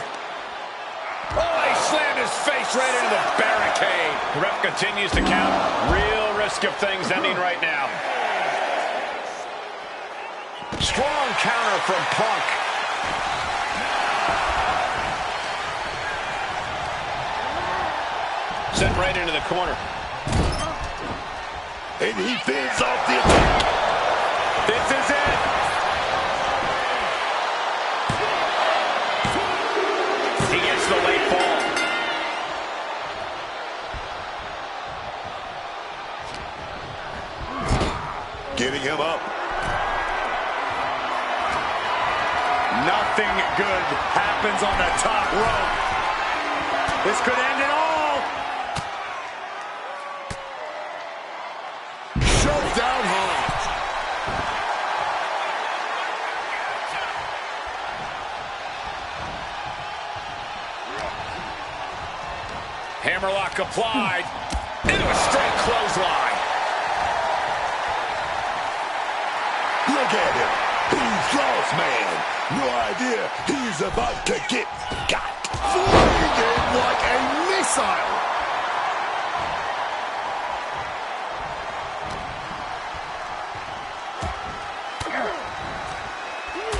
Oh, he slammed his face right into the barricade. The ref continues to count. Real risk of things ending right now. Strong counter from Punk. Sent right into the corner. And he fends off the attack. This is it. He gets the late fall. Getting him up. Nothing good happens on the top rope. This could end it all. Down hard. Hammerlock applied. Into a straight clothesline. Look at him. He's lost, man. No idea he's about to get got. Flying in like a missile.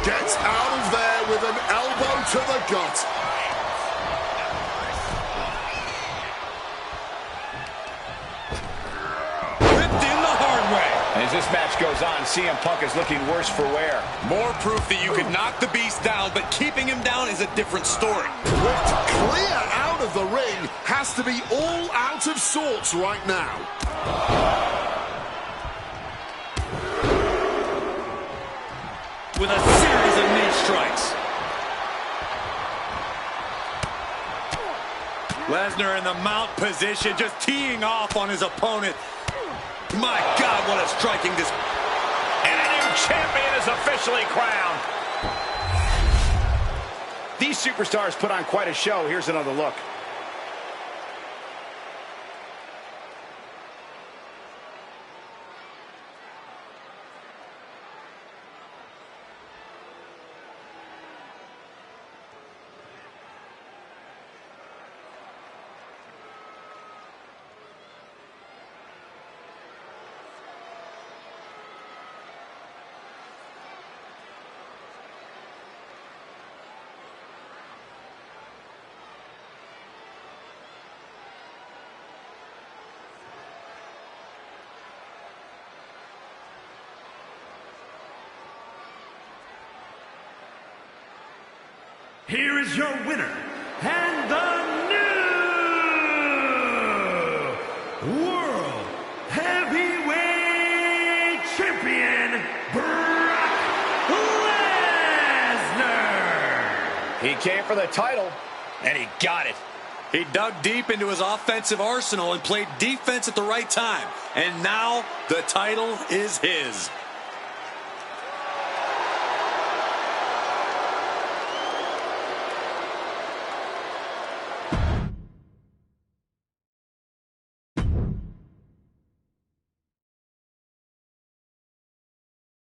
Gets out of there with an elbow to the gut. this match goes on, CM Punk is looking worse for wear. More proof that you could knock the beast down, but keeping him down is a different story. Ripped clear out of the ring, has to be all out of sorts right now. With a series of knee strikes. Lesnar in the mount position, just teeing off on his opponent. My God, what a striking display. And a new champion is officially crowned. These superstars put on quite a show. Here's another look. Here is your winner, and the new World Heavyweight Champion, Brock Lesnar. He came for the title, and he got it. He dug deep into his offensive arsenal and played defense at the right time. And now the title is his.